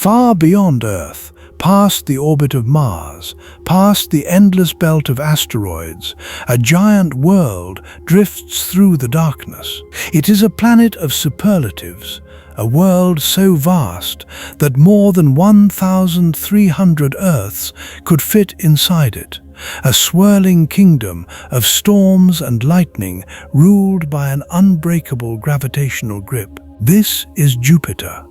far beyond Earth, past the orbit of Mars, past the endless belt of asteroids, a giant world drifts through the darkness. It is a planet of superlatives, a world so vast that more than 1,300 Earths could fit inside it, a swirling kingdom of storms and lightning ruled by an unbreakable gravitational grip. This is Jupiter.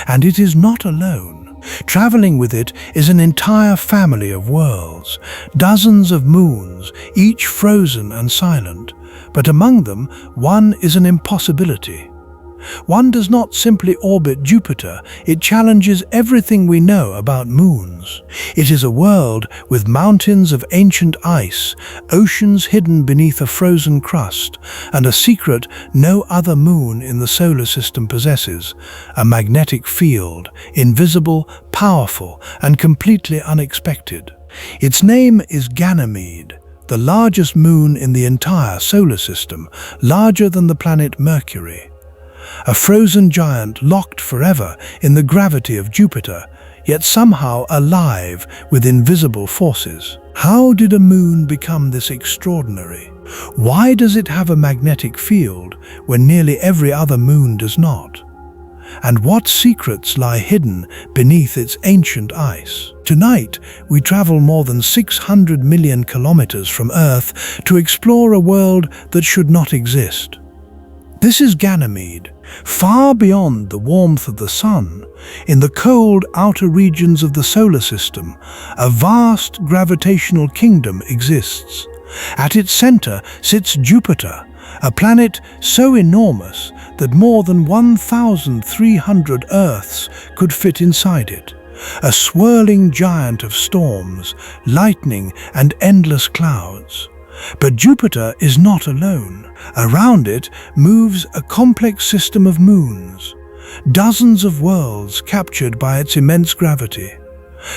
And it is not alone. Traveling with it is an entire family of worlds, dozens of moons, each frozen and silent. But among them, one is an impossibility. One does not simply orbit Jupiter, it challenges everything we know about moons. It is a world with mountains of ancient ice, oceans hidden beneath a frozen crust, and a secret no other moon in the solar system possesses: a magnetic field, invisible, powerful, and completely unexpected. Its name is Ganymede, the largest moon in the entire solar system, larger than the planet Mercury. A frozen giant locked forever in the gravity of Jupiter, yet somehow alive with invisible forces. How did a moon become this extraordinary? Why does it have a magnetic field when nearly every other moon does not? And what secrets lie hidden beneath its ancient ice? Tonight, we travel more than 600 million kilometers from Earth to explore a world that should not exist. This is Ganymede, far beyond the warmth of the sun. In the cold outer regions of the solar system, a vast gravitational kingdom exists. At its center sits Jupiter, a planet so enormous that more than 1,300 Earths could fit inside it. A swirling giant of storms, lightning, and endless clouds. But Jupiter is not alone. Around it moves a complex system of moons, dozens of worlds captured by its immense gravity.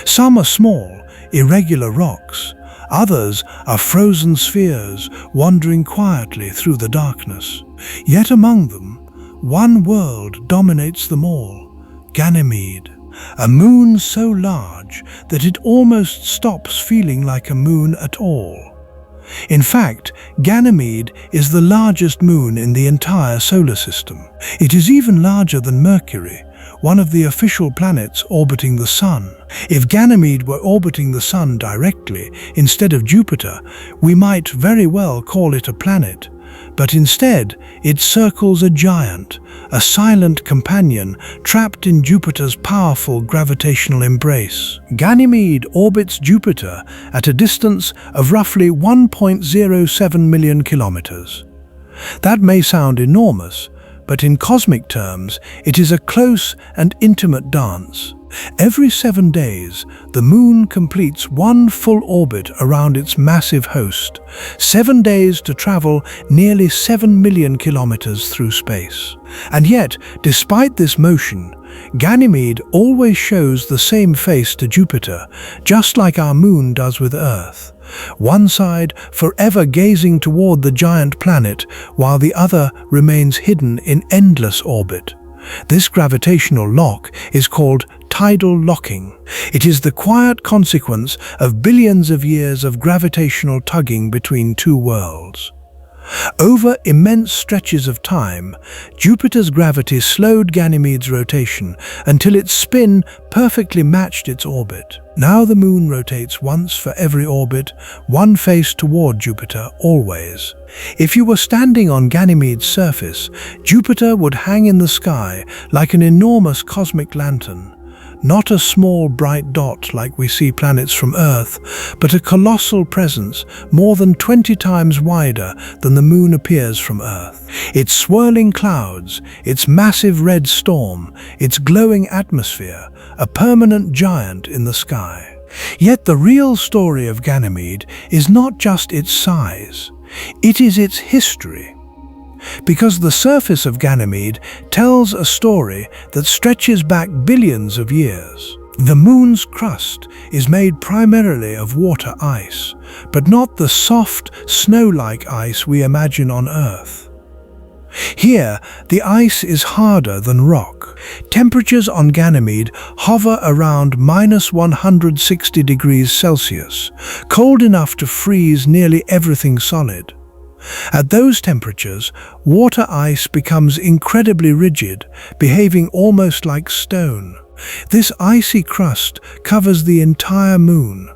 Some are small, irregular rocks. Others are frozen spheres wandering quietly through the darkness. Yet among them, one world dominates them all: Ganymede, a moon so large that it almost stops feeling like a moon at all. In fact, Ganymede is the largest moon in the entire solar system. It is even larger than Mercury, one of the official planets orbiting the Sun. If Ganymede were orbiting the Sun directly instead of Jupiter, we might very well call it a planet. But instead, it circles a giant, a silent companion trapped in Jupiter's powerful gravitational embrace. Ganymede orbits Jupiter at a distance of roughly 1.07 million kilometers. That may sound enormous, but in cosmic terms, it is a close and intimate dance. Every 7 days, the moon completes one full orbit around its massive host, 7 days to travel nearly 7 million kilometers through space. And yet, despite this motion, Ganymede always shows the same face to Jupiter, just like our moon does with Earth. One side forever gazing toward the giant planet, while the other remains hidden in endless orbit. This gravitational lock is called tidal locking. It is the quiet consequence of billions of years of gravitational tugging between two worlds. Over immense stretches of time, Jupiter's gravity slowed Ganymede's rotation until its spin perfectly matched its orbit. Now the moon rotates once for every orbit, one face toward Jupiter always. If you were standing on Ganymede's surface, Jupiter would hang in the sky like an enormous cosmic lantern. Not a small bright dot like we see planets from Earth, but a colossal presence more than 20 times wider than the moon appears from Earth. Its swirling clouds, its massive red storm, its glowing atmosphere, a permanent giant in the sky. Yet the real story of Ganymede is not just its size, it is its history. Because the surface of Ganymede tells a story that stretches back billions of years. The moon's crust is made primarily of water ice, but not the soft, snow-like ice we imagine on Earth. Here, the ice is harder than rock. Temperatures on Ganymede hover around -160 degrees Celsius, cold enough to freeze nearly everything solid. At those temperatures, water ice becomes incredibly rigid, behaving almost like stone. This icy crust covers the entire moon.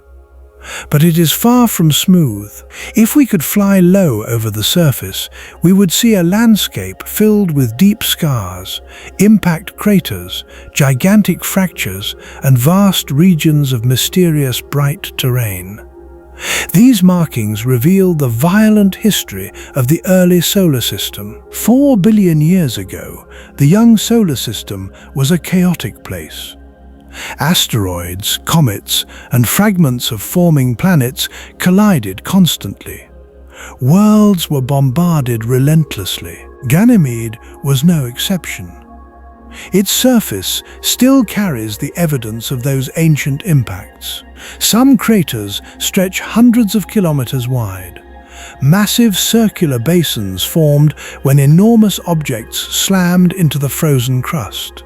But it is far from smooth. If we could fly low over the surface, we would see a landscape filled with deep scars, impact craters, gigantic fractures, and vast regions of mysterious bright terrain. These markings reveal the violent history of the early solar system. 4 billion years ago, the young solar system was a chaotic place. Asteroids, comets, and fragments of forming planets collided constantly. Worlds were bombarded relentlessly. Ganymede was no exception. Its surface still carries the evidence of those ancient impacts. Some craters stretch hundreds of kilometers wide. Massive circular basins formed when enormous objects slammed into the frozen crust.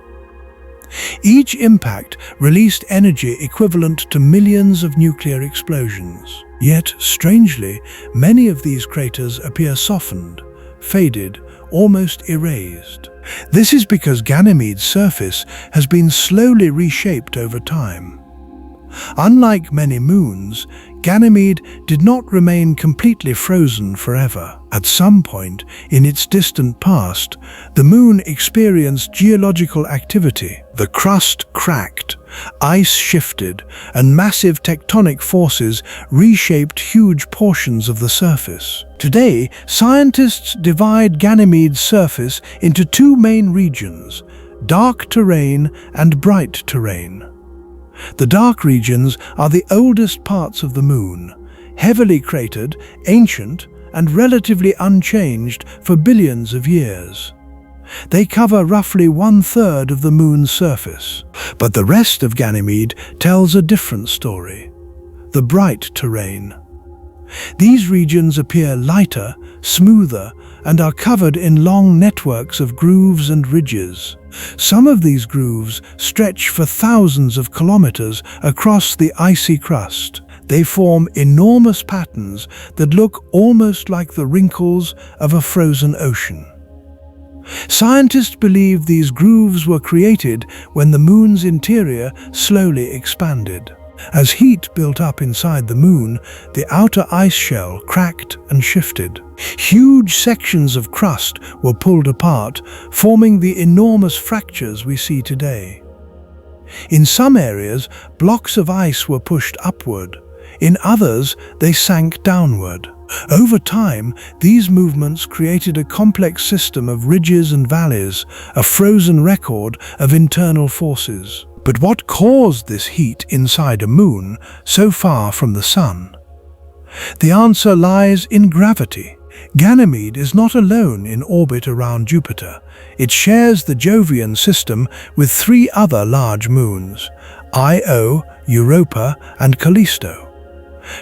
Each impact released energy equivalent to millions of nuclear explosions. Yet, strangely, many of these craters appear softened, faded, almost erased. This is because Ganymede's surface has been slowly reshaped over time. Unlike many moons, Ganymede did not remain completely frozen forever. At some point in its distant past, the moon experienced geological activity. The crust cracked, ice shifted, and massive tectonic forces reshaped huge portions of the surface. Today, scientists divide Ganymede's surface into two main regions: dark terrain and bright terrain. The dark regions are the oldest parts of the moon, heavily cratered, ancient, and relatively unchanged for billions of years. They cover roughly 1/3 of the moon's surface. But the rest of Ganymede tells a different story: the bright terrain. These regions appear lighter, smoother, and are covered in long networks of grooves and ridges. Some of these grooves stretch for thousands of kilometers across the icy crust. They form enormous patterns that look almost like the wrinkles of a frozen ocean. Scientists believe these grooves were created when the moon's interior slowly expanded. As heat built up inside the moon, the outer ice shell cracked and shifted. Huge sections of crust were pulled apart, forming the enormous fractures we see today. In some areas, blocks of ice were pushed upward. In others, they sank downward. Over time, these movements created a complex system of ridges and valleys, a frozen record of internal forces. But what caused this heat inside a moon so far from the sun? The answer lies in gravity. Ganymede is not alone in orbit around Jupiter. It shares the Jovian system with 3 other large moons: Io, Europa, and Callisto.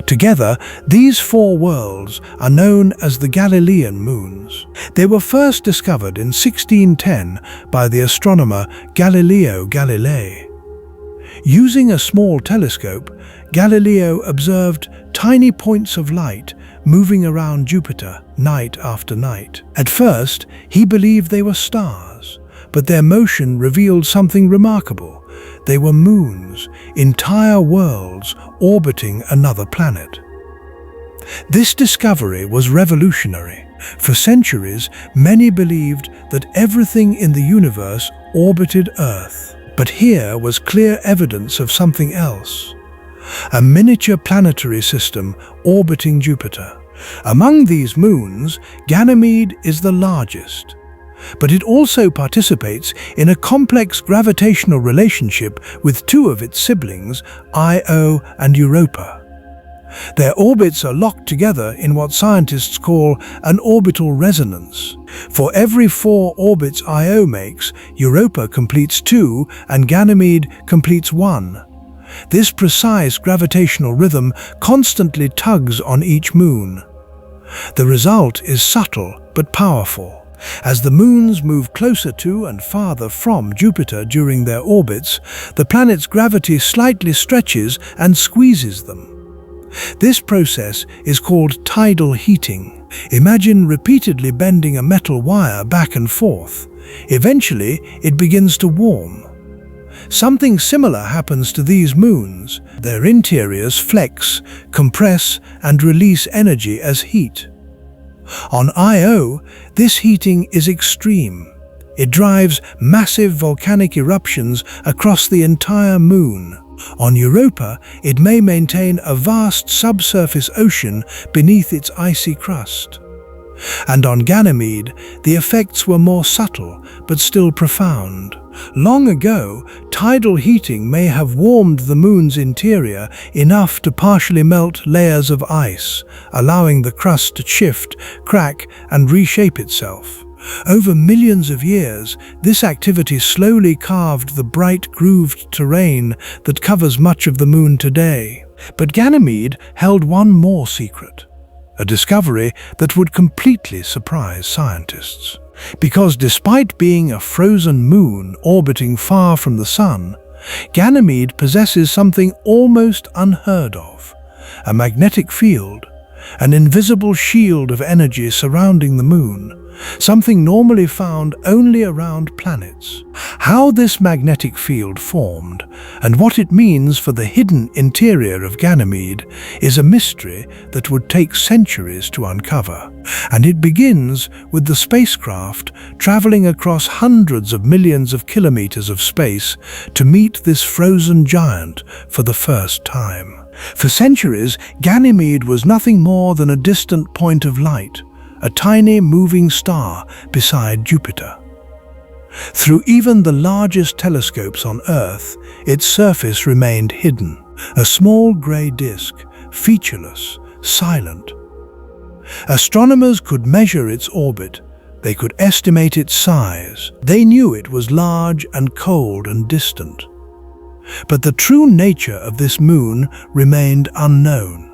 Together, these 4 worlds are known as the Galilean moons. They were first discovered in 1610 by the astronomer Galileo Galilei. Using a small telescope, Galileo observed tiny points of light moving around Jupiter night after night. At first, he believed they were stars, but their motion revealed something remarkable. They were moons, entire worlds orbiting another planet. This discovery was revolutionary. For centuries, many believed that everything in the universe orbited Earth. But here was clear evidence of something else: a miniature planetary system orbiting Jupiter. Among these moons, Ganymede is the largest. But it also participates in a complex gravitational relationship with 2 of its siblings, Io and Europa. Their orbits are locked together in what scientists call an orbital resonance. For every 4 orbits Io makes, Europa completes 2 and Ganymede completes 1. This precise gravitational rhythm constantly tugs on each moon. The result is subtle but powerful. As the moons move closer to and farther from Jupiter during their orbits, the planet's gravity slightly stretches and squeezes them. This process is called tidal heating. Imagine repeatedly bending a metal wire back and forth. Eventually, it begins to warm. Something similar happens to these moons. Their interiors flex, compress, and release energy as heat. On Io, this heating is extreme. It drives massive volcanic eruptions across the entire moon. On Europa, it may maintain a vast subsurface ocean beneath its icy crust. And on Ganymede, the effects were more subtle, but still profound. Long ago, tidal heating may have warmed the moon's interior enough to partially melt layers of ice, allowing the crust to shift, crack, and reshape itself. Over millions of years, this activity slowly carved the bright grooved terrain that covers much of the moon today. But Ganymede held one more secret, a discovery that would completely surprise scientists. Because despite being a frozen moon orbiting far from the sun, Ganymede possesses something almost unheard of: a magnetic field, an invisible shield of energy surrounding the moon, something normally found only around planets. How this magnetic field formed and what it means for the hidden interior of Ganymede is a mystery that would take centuries to uncover. And it begins with the spacecraft traveling across hundreds of millions of kilometers of space to meet this frozen giant for the first time. For centuries, Ganymede was nothing more than a distant point of light, a tiny moving star beside Jupiter. Through even the largest telescopes on Earth, its surface remained hidden, a small grey disk, featureless, silent. Astronomers could measure its orbit. They could estimate its size. They knew it was large and cold and distant. But the true nature of this moon remained unknown.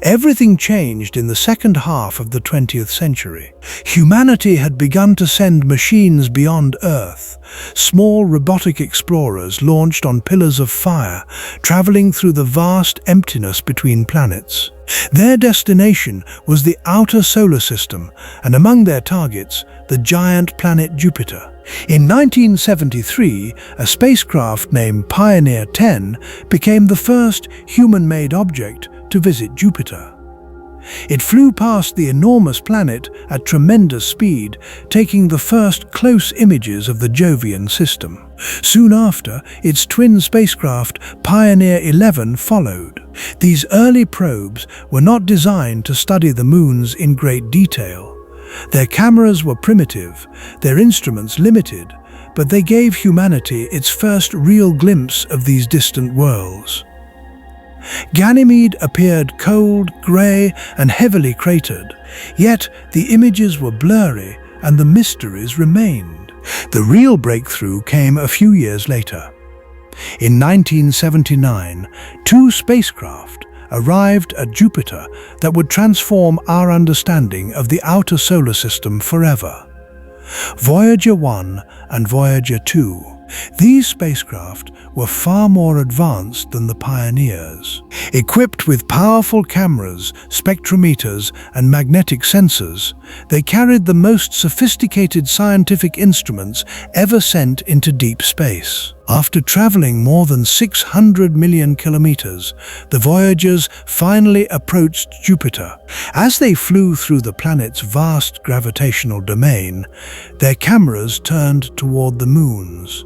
Everything changed in the second half of the 20th century. Humanity had begun to send machines beyond Earth, small robotic explorers launched on pillars of fire, traveling through the vast emptiness between planets. Their destination was the outer solar system, and among their targets, the giant planet Jupiter. In 1973, a spacecraft named Pioneer 10 became the first human-made object to visit Jupiter. It flew past the enormous planet at tremendous speed, taking the first close images of the Jovian system. Soon after, its twin spacecraft, Pioneer 11, followed. These early probes were not designed to study the moons in great detail. Their cameras were primitive, their instruments limited, but they gave humanity its first real glimpse of these distant worlds. Ganymede appeared cold, grey, and heavily cratered, yet the images were blurry and the mysteries remained. The real breakthrough came a few years later. In 1979, two spacecraft arrived at Jupiter that would transform our understanding of the outer solar system forever. Voyager 1 and Voyager 2. These spacecraft were far more advanced than the Pioneers. Equipped with powerful cameras, spectrometers, and magnetic sensors, they carried the most sophisticated scientific instruments ever sent into deep space. After traveling more than 600 million kilometers, the Voyagers finally approached Jupiter. As they flew through the planet's vast gravitational domain, their cameras turned toward the moons.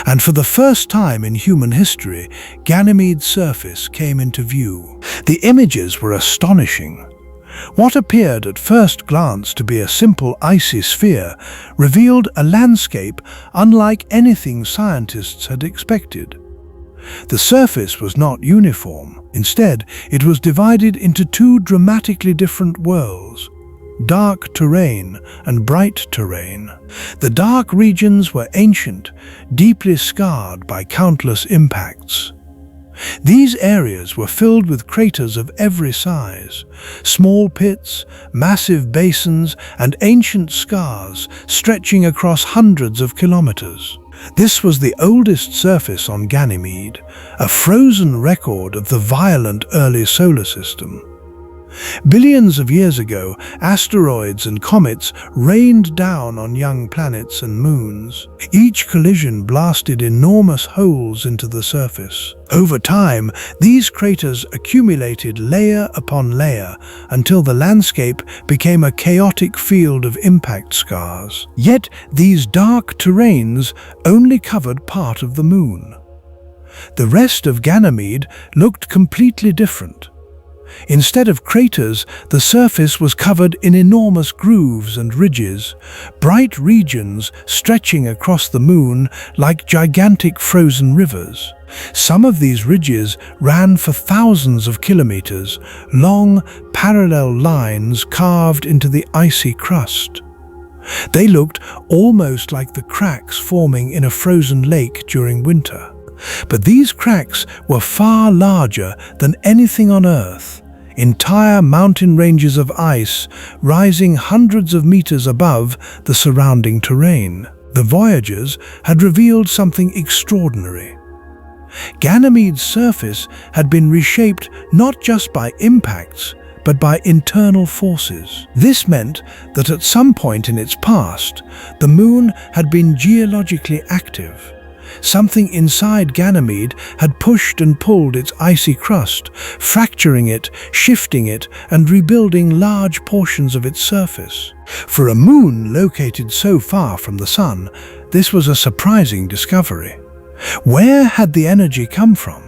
And for the first time in human history, Ganymede's surface came into view. The images were astonishing. What appeared at first glance to be a simple icy sphere revealed a landscape unlike anything scientists had expected. The surface was not uniform. Instead, it was divided into two dramatically different worlds: dark terrain and bright terrain. The dark regions were ancient, deeply scarred by countless impacts. These areas were filled with craters of every size, small pits, massive basins, and ancient scars stretching across hundreds of kilometers. This was the oldest surface on Ganymede, a frozen record of the violent early solar system. Billions of years ago, asteroids and comets rained down on young planets and moons. Each collision blasted enormous holes into the surface. Over time, these craters accumulated layer upon layer until the landscape became a chaotic field of impact scars. Yet, these dark terrains only covered part of the moon. The rest of Ganymede looked completely different. Instead of craters, the surface was covered in enormous grooves and ridges, bright regions stretching across the moon like gigantic frozen rivers. Some of these ridges ran for thousands of kilometers, long, parallel lines carved into the icy crust. They looked almost like the cracks forming in a frozen lake during winter. But these cracks were far larger than anything on Earth. Entire mountain ranges of ice rising hundreds of meters above the surrounding terrain. The voyagers had revealed something extraordinary. Ganymede's surface had been reshaped not just by impacts, but by internal forces. This meant that at some point in its past, the moon had been geologically active. Something inside Ganymede had pushed and pulled its icy crust, fracturing it, shifting it, and rebuilding large portions of its surface. For a moon located so far from the sun, this was a surprising discovery. Where had the energy come from?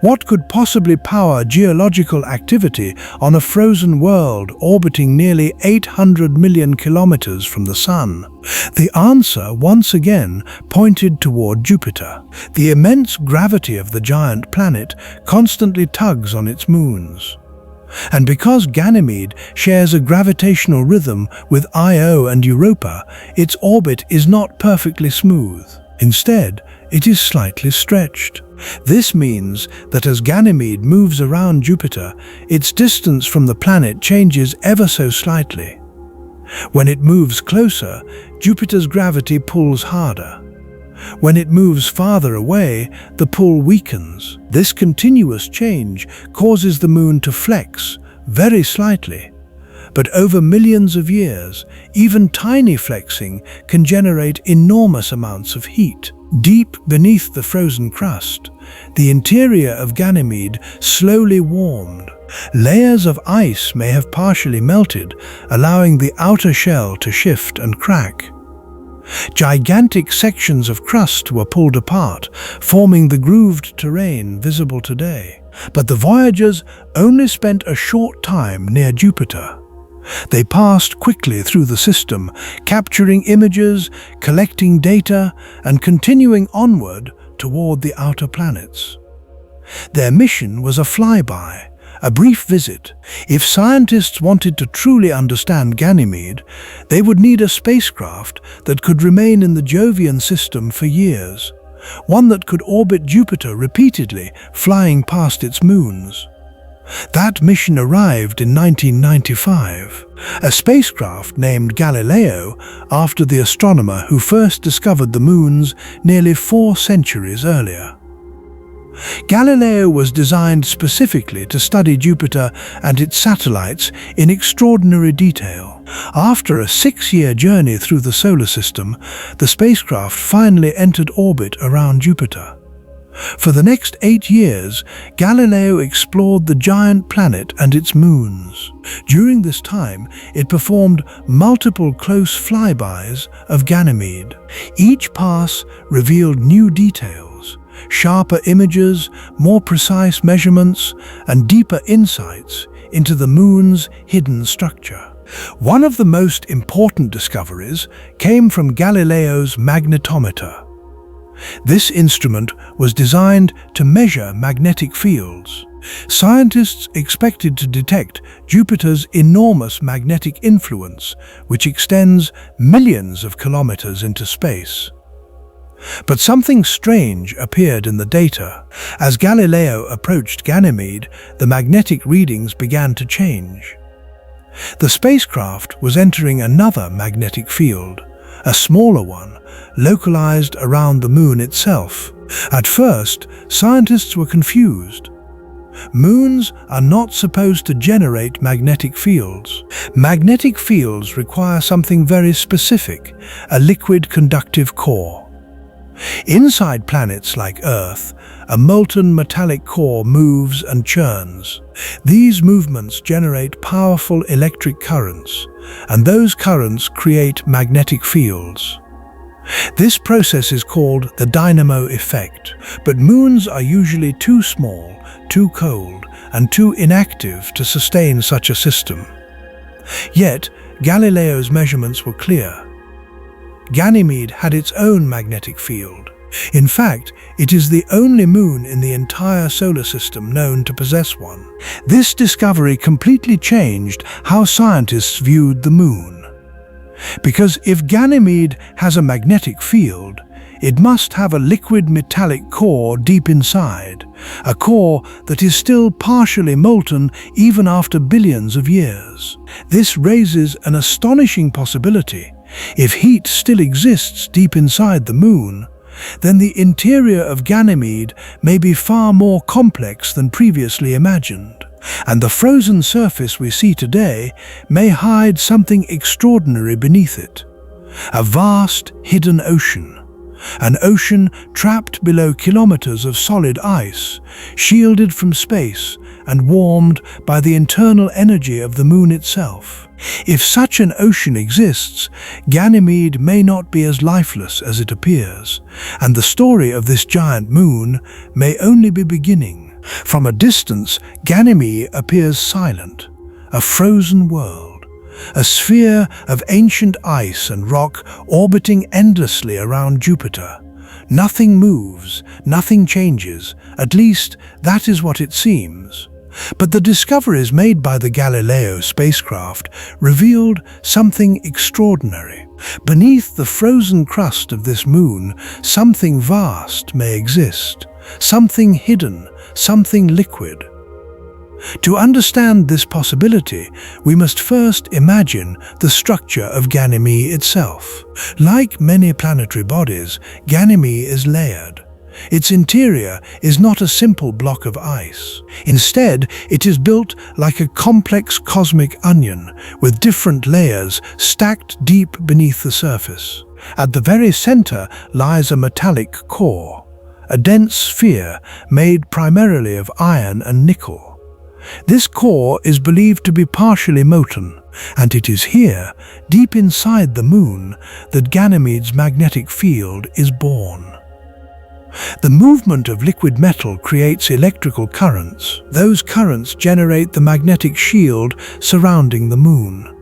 What could possibly power geological activity on a frozen world orbiting nearly 800 million kilometers from the Sun? The answer once again pointed toward Jupiter. The immense gravity of the giant planet constantly tugs on its moons. And because Ganymede shares a gravitational rhythm with Io and Europa, its orbit is not perfectly smooth. Instead, it is slightly stretched. This means that as Ganymede moves around Jupiter, its distance from the planet changes ever so slightly. When it moves closer, Jupiter's gravity pulls harder. When it moves farther away, the pull weakens. This continuous change causes the moon to flex, very slightly. But over millions of years, even tiny flexing can generate enormous amounts of heat. Deep beneath the frozen crust, the interior of Ganymede slowly warmed. Layers of ice may have partially melted, allowing the outer shell to shift and crack. Gigantic sections of crust were pulled apart, forming the grooved terrain visible today. But the voyagers only spent a short time near Jupiter. They passed quickly through the system, capturing images, collecting data, and continuing onward toward the outer planets. Their mission was a flyby, a brief visit. If scientists wanted to truly understand Ganymede, they would need a spacecraft that could remain in the Jovian system for years, one that could orbit Jupiter repeatedly, flying past its moons. That mission arrived in 1995, a spacecraft named Galileo after the astronomer who first discovered the moons nearly 4 centuries earlier. Galileo was designed specifically to study Jupiter and its satellites in extraordinary detail. After a 6-year journey through the solar system, the spacecraft finally entered orbit around Jupiter. For the next 8 years, Galileo explored the giant planet and its moons. During this time, it performed multiple close flybys of Ganymede. Each pass revealed new details, sharper images, more precise measurements, and deeper insights into the moon's hidden structure. One of the most important discoveries came from Galileo's magnetometer. This instrument was designed to measure magnetic fields. Scientists expected to detect Jupiter's enormous magnetic influence, which extends millions of kilometers into space. But something strange appeared in the data. As Galileo approached Ganymede, the magnetic readings began to change. The spacecraft was entering another magnetic field, a smaller one, localized around the moon itself. At first, scientists were confused. Moons are not supposed to generate magnetic fields. Magnetic fields require something very specific, a liquid conductive core. Inside planets like Earth, a molten metallic core moves and churns. These movements generate powerful electric currents, and those currents create magnetic fields. This process is called the dynamo effect, but moons are usually too small, too cold, and too inactive to sustain such a system. Yet, Galileo's measurements were clear. Ganymede had its own magnetic field. In fact, it is the only moon in the entire solar system known to possess one. This discovery completely changed how scientists viewed the moon. Because if Ganymede has a magnetic field, it must have a liquid metallic core deep inside, a core that is still partially molten even after billions of years. This raises an astonishing possibility. If heat still exists deep inside the moon, then the interior of Ganymede may be far more complex than previously imagined, and the frozen surface we see today may hide something extraordinary beneath it. A vast, hidden ocean. An ocean trapped below kilometers of solid ice, shielded from space and warmed by the internal energy of the moon itself. If such an ocean exists, Ganymede may not be as lifeless as it appears, and the story of this giant moon may only be beginning. From a distance, Ganymede appears silent, a frozen world, a sphere of ancient ice and rock orbiting endlessly around Jupiter. Nothing moves, nothing changes, at least that is what it seems. But the discoveries made by the Galileo spacecraft revealed something extraordinary. Beneath the frozen crust of this moon, something vast may exist, something hidden, something liquid. To understand this possibility, we must first imagine the structure of Ganymede itself. Like many planetary bodies, Ganymede is layered. Its interior is not a simple block of ice. Instead, it is built like a complex cosmic onion, with different layers stacked deep beneath the surface. At the very center lies a metallic core, a dense sphere made primarily of iron and nickel. This core is believed to be partially molten, and it is here, deep inside the moon, that Ganymede's magnetic field is born. The movement of liquid metal creates electrical currents. Those currents generate the magnetic shield surrounding the moon.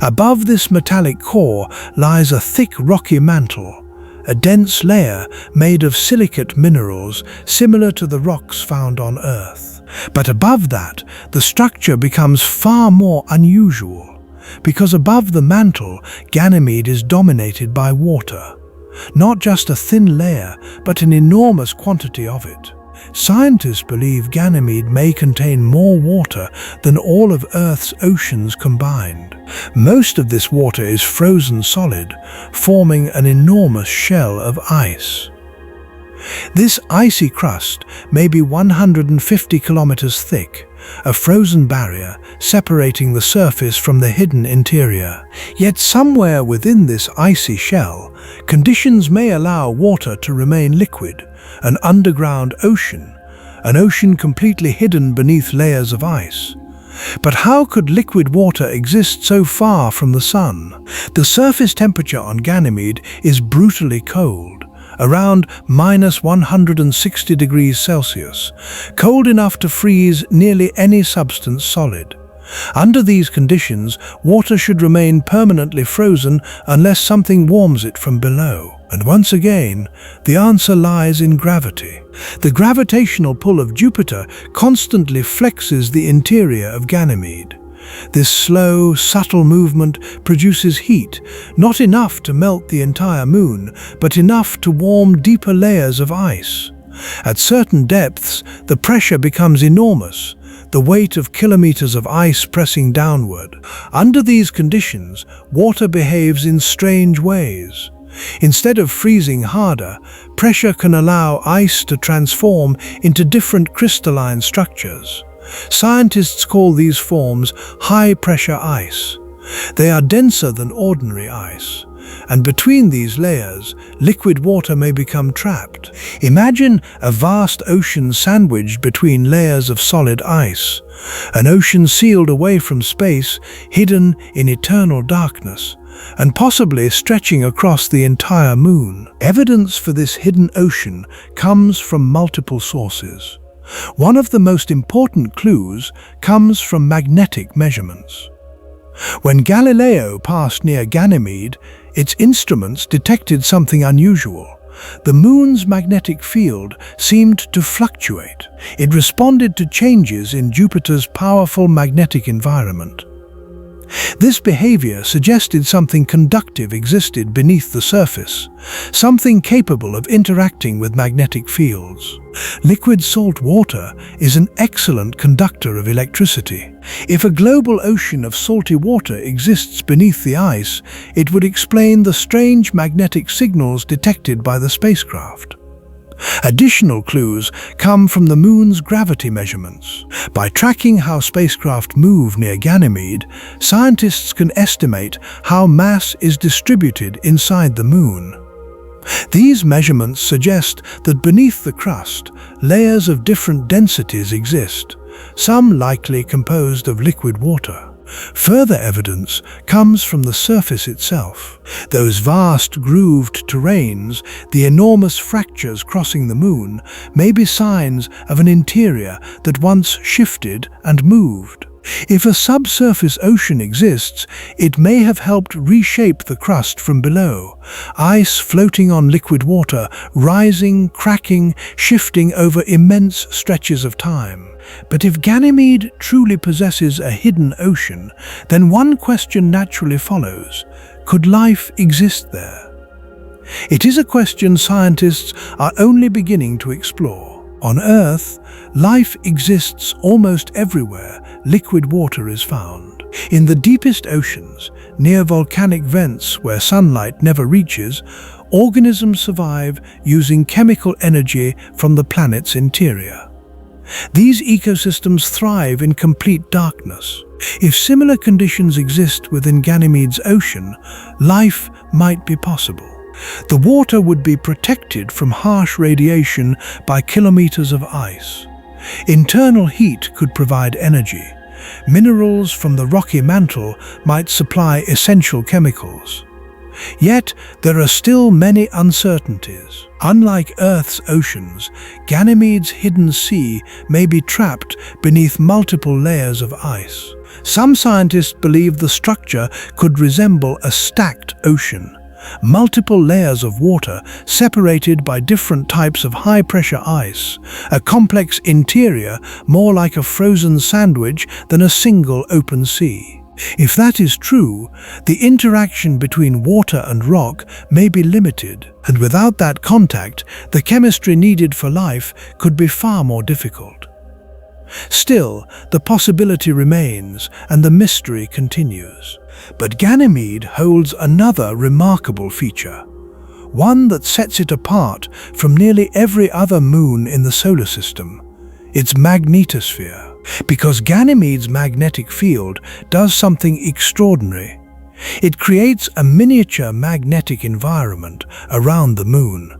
Above this metallic core lies a thick rocky mantle, a dense layer made of silicate minerals similar to the rocks found on Earth. But above that, the structure becomes far more unusual, because above the mantle, Ganymede is dominated by water. Not just a thin layer, but an enormous quantity of it. Scientists believe Ganymede may contain more water than all of Earth's oceans combined. Most of this water is frozen solid, forming an enormous shell of ice. This icy crust may be 150 kilometers thick, a frozen barrier separating the surface from the hidden interior. Yet somewhere within this icy shell, conditions may allow water to remain liquid, an underground ocean, an ocean completely hidden beneath layers of ice. But how could liquid water exist so far from the sun? The surface temperature on Ganymede is brutally cold, around -160 degrees Celsius, cold enough to freeze nearly any substance solid. Under these conditions, water should remain permanently frozen unless something warms it from below. And once again, the answer lies in gravity. The gravitational pull of Jupiter constantly flexes the interior of Ganymede. This slow, subtle movement produces heat, not enough to melt the entire moon, but enough to warm deeper layers of ice. At certain depths, the pressure becomes enormous, the weight of kilometers of ice pressing downward. Under these conditions, water behaves in strange ways. Instead of freezing harder, pressure can allow ice to transform into different crystalline structures. Scientists call these forms high-pressure ice. They are denser than ordinary ice, and between these layers, liquid water may become trapped. Imagine a vast ocean sandwiched between layers of solid ice, an ocean sealed away from space, hidden in eternal darkness, and possibly stretching across the entire moon. Evidence for this hidden ocean comes from multiple sources. One of the most important clues comes from magnetic measurements. When Galileo passed near Ganymede, its instruments detected something unusual. The moon's magnetic field seemed to fluctuate. It responded to changes in Jupiter's powerful magnetic environment. This behavior suggested something conductive existed beneath the surface, something capable of interacting with magnetic fields. Liquid salt water is an excellent conductor of electricity. If a global ocean of salty water exists beneath the ice, it would explain the strange magnetic signals detected by the spacecraft. Additional clues come from the moon's gravity measurements. By tracking how spacecraft move near Ganymede, scientists can estimate how mass is distributed inside the moon. These measurements suggest that beneath the crust, layers of different densities exist, some likely composed of liquid water. Further evidence comes from the surface itself. Those vast grooved terrains, the enormous fractures crossing the moon, may be signs of an interior that once shifted and moved. If a subsurface ocean exists, it may have helped reshape the crust from below. Ice floating on liquid water, rising, cracking, shifting over immense stretches of time. But if Ganymede truly possesses a hidden ocean, then one question naturally follows: could life exist there? It is a question scientists are only beginning to explore. On Earth, life exists almost everywhere liquid water is found. In the deepest oceans, near volcanic vents where sunlight never reaches, organisms survive using chemical energy from the planet's interior. These ecosystems thrive in complete darkness. If similar conditions exist within Ganymede's ocean, life might be possible. The water would be protected from harsh radiation by kilometers of ice. Internal heat could provide energy. Minerals from the rocky mantle might supply essential chemicals. Yet, there are still many uncertainties. Unlike Earth's oceans, Ganymede's hidden sea may be trapped beneath multiple layers of ice. Some scientists believe the structure could resemble a stacked ocean. Multiple layers of water separated by different types of high-pressure ice, a complex interior more like a frozen sandwich than a single open sea. If that is true, the interaction between water and rock may be limited, and without that contact, the chemistry needed for life could be far more difficult. Still, the possibility remains, and the mystery continues. But Ganymede holds another remarkable feature, one that sets it apart from nearly every other moon in the solar system: its magnetosphere. Because Ganymede's magnetic field does something extraordinary. It creates a miniature magnetic environment around the moon,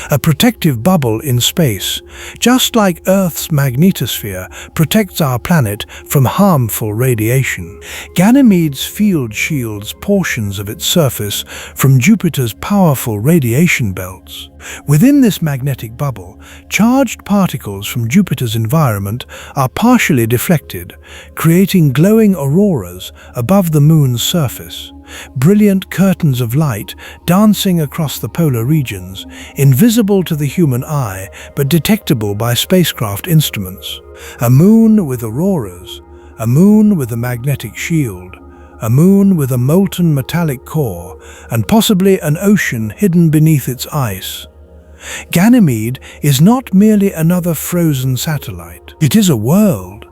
a protective bubble in space, just like Earth's magnetosphere protects our planet from harmful radiation. Ganymede's field shields portions of its surface from Jupiter's powerful radiation belts. Within this magnetic bubble, charged particles from Jupiter's environment are partially deflected, creating glowing auroras above the moon's surface. Brilliant curtains of light dancing across the polar regions, invisible to the human eye but detectable by spacecraft instruments. A moon with auroras, a moon with a magnetic shield, a moon with a molten metallic core, and possibly an ocean hidden beneath its ice. Ganymede is not merely another frozen satellite. It is a world,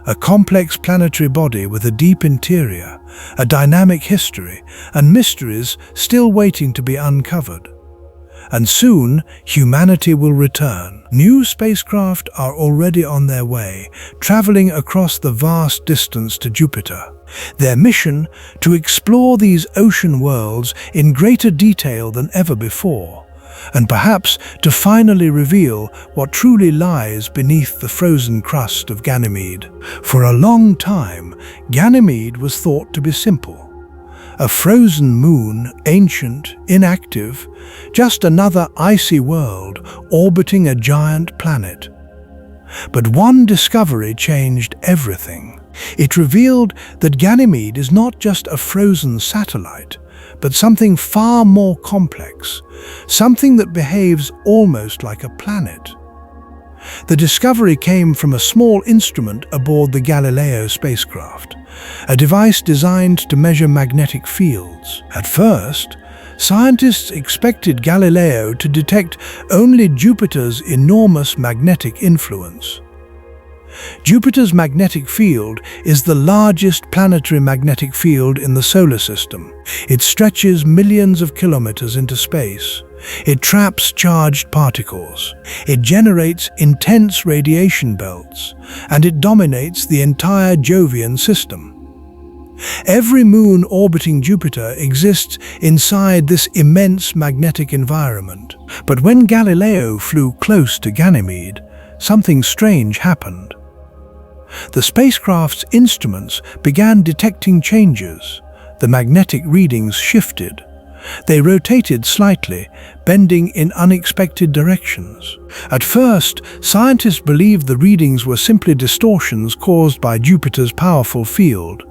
a complex planetary body with a deep interior, a dynamic history, and mysteries still waiting to be uncovered. And soon, humanity will return. New spacecraft are already on their way, traveling across the vast distance to Jupiter. Their mission to explore these ocean worlds in greater detail than ever before, and perhaps to finally reveal what truly lies beneath the frozen crust of Ganymede. For a long time, Ganymede was thought to be simple. A frozen moon, ancient, inactive, just another icy world orbiting a giant planet. But one discovery changed everything. It revealed that Ganymede is not just a frozen satellite, but something far more complex, something that behaves almost like a planet. The discovery came from a small instrument aboard the Galileo spacecraft, a device designed to measure magnetic fields. At first, scientists expected Galileo to detect only Jupiter's enormous magnetic influence. Jupiter's magnetic field is the largest planetary magnetic field in the solar system. It stretches millions of kilometers into space. It traps charged particles. It generates intense radiation belts, and it dominates the entire Jovian system. Every moon orbiting Jupiter exists inside this immense magnetic environment. But when Galileo flew close to Ganymede, something strange happened. The spacecraft's instruments began detecting changes. The magnetic readings shifted. They rotated slightly, bending in unexpected directions. At first, scientists believed the readings were simply distortions caused by Jupiter's powerful field.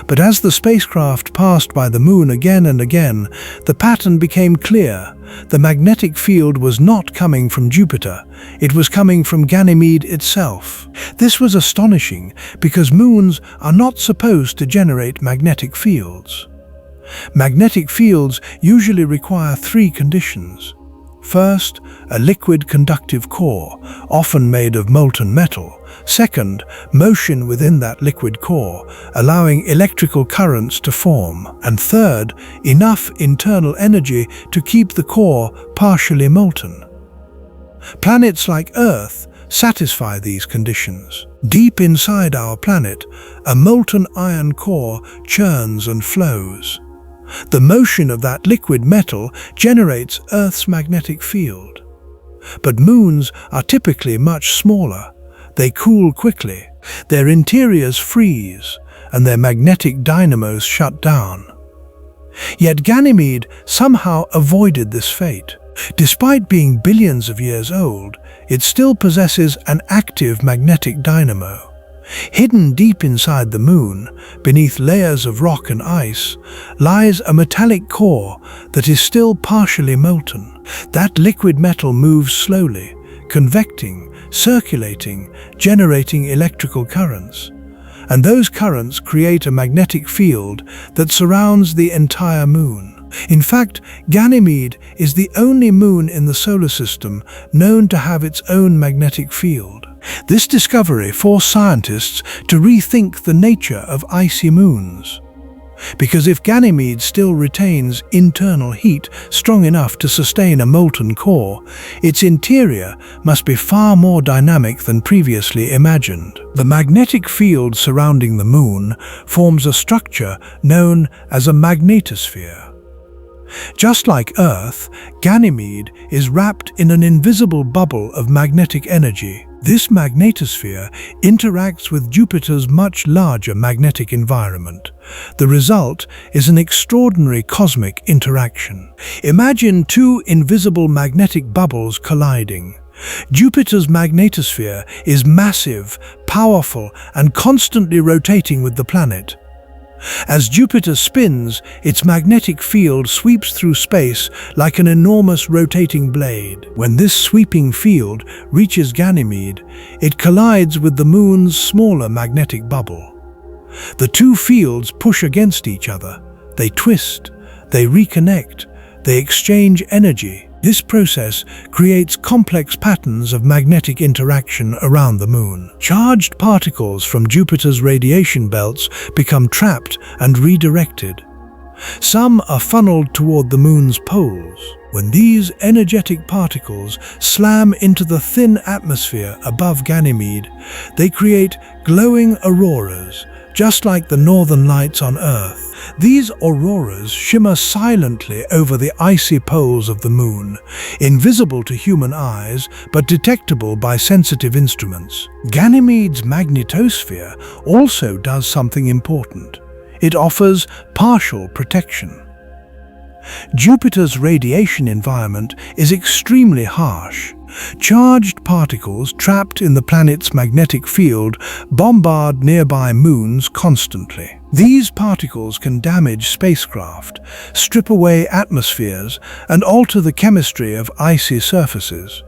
But as the spacecraft passed by the moon again and again, the pattern became clear. The magnetic field was not coming from Jupiter, it was coming from Ganymede itself. This was astonishing because moons are not supposed to generate magnetic fields. Magnetic fields usually require three conditions. First, a liquid conductive core, often made of molten metal. Second, motion within that liquid core, allowing electrical currents to form. And third, enough internal energy to keep the core partially molten. Planets like Earth satisfy these conditions. Deep inside our planet, a molten iron core churns and flows. The motion of that liquid metal generates Earth's magnetic field. But moons are typically much smaller. They cool quickly, their interiors freeze, and their magnetic dynamos shut down. Yet Ganymede somehow avoided this fate. Despite being billions of years old, it still possesses an active magnetic dynamo. Hidden deep inside the moon, beneath layers of rock and ice, lies a metallic core that is still partially molten. That liquid metal moves slowly, convecting, circulating, generating electrical currents. And those currents create a magnetic field that surrounds the entire moon. In fact, Ganymede is the only moon in the solar system known to have its own magnetic field. This discovery forced scientists to rethink the nature of icy moons. Because if Ganymede still retains internal heat strong enough to sustain a molten core, its interior must be far more dynamic than previously imagined. The magnetic field surrounding the moon forms a structure known as a magnetosphere. Just like Earth, Ganymede is wrapped in an invisible bubble of magnetic energy. This magnetosphere interacts with Jupiter's much larger magnetic environment. The result is an extraordinary cosmic interaction. Imagine two invisible magnetic bubbles colliding. Jupiter's magnetosphere is massive, powerful, and constantly rotating with the planet. As Jupiter spins, its magnetic field sweeps through space like an enormous rotating blade. When this sweeping field reaches Ganymede, it collides with the moon's smaller magnetic bubble. The two fields push against each other. They twist, they reconnect, they exchange energy. This process creates complex patterns of magnetic interaction around the Moon. Charged particles from Jupiter's radiation belts become trapped and redirected. Some are funneled toward the Moon's poles. When these energetic particles slam into the thin atmosphere above Ganymede, they create glowing auroras, just like the northern lights on Earth. These auroras shimmer silently over the icy poles of the Moon, invisible to human eyes but detectable by sensitive instruments. Ganymede's magnetosphere also does something important. It offers partial protection. Jupiter's radiation environment is extremely harsh. Charged particles trapped in the planet's magnetic field bombard nearby moons constantly. These particles can damage spacecraft, strip away atmospheres, and alter the chemistry of icy surfaces.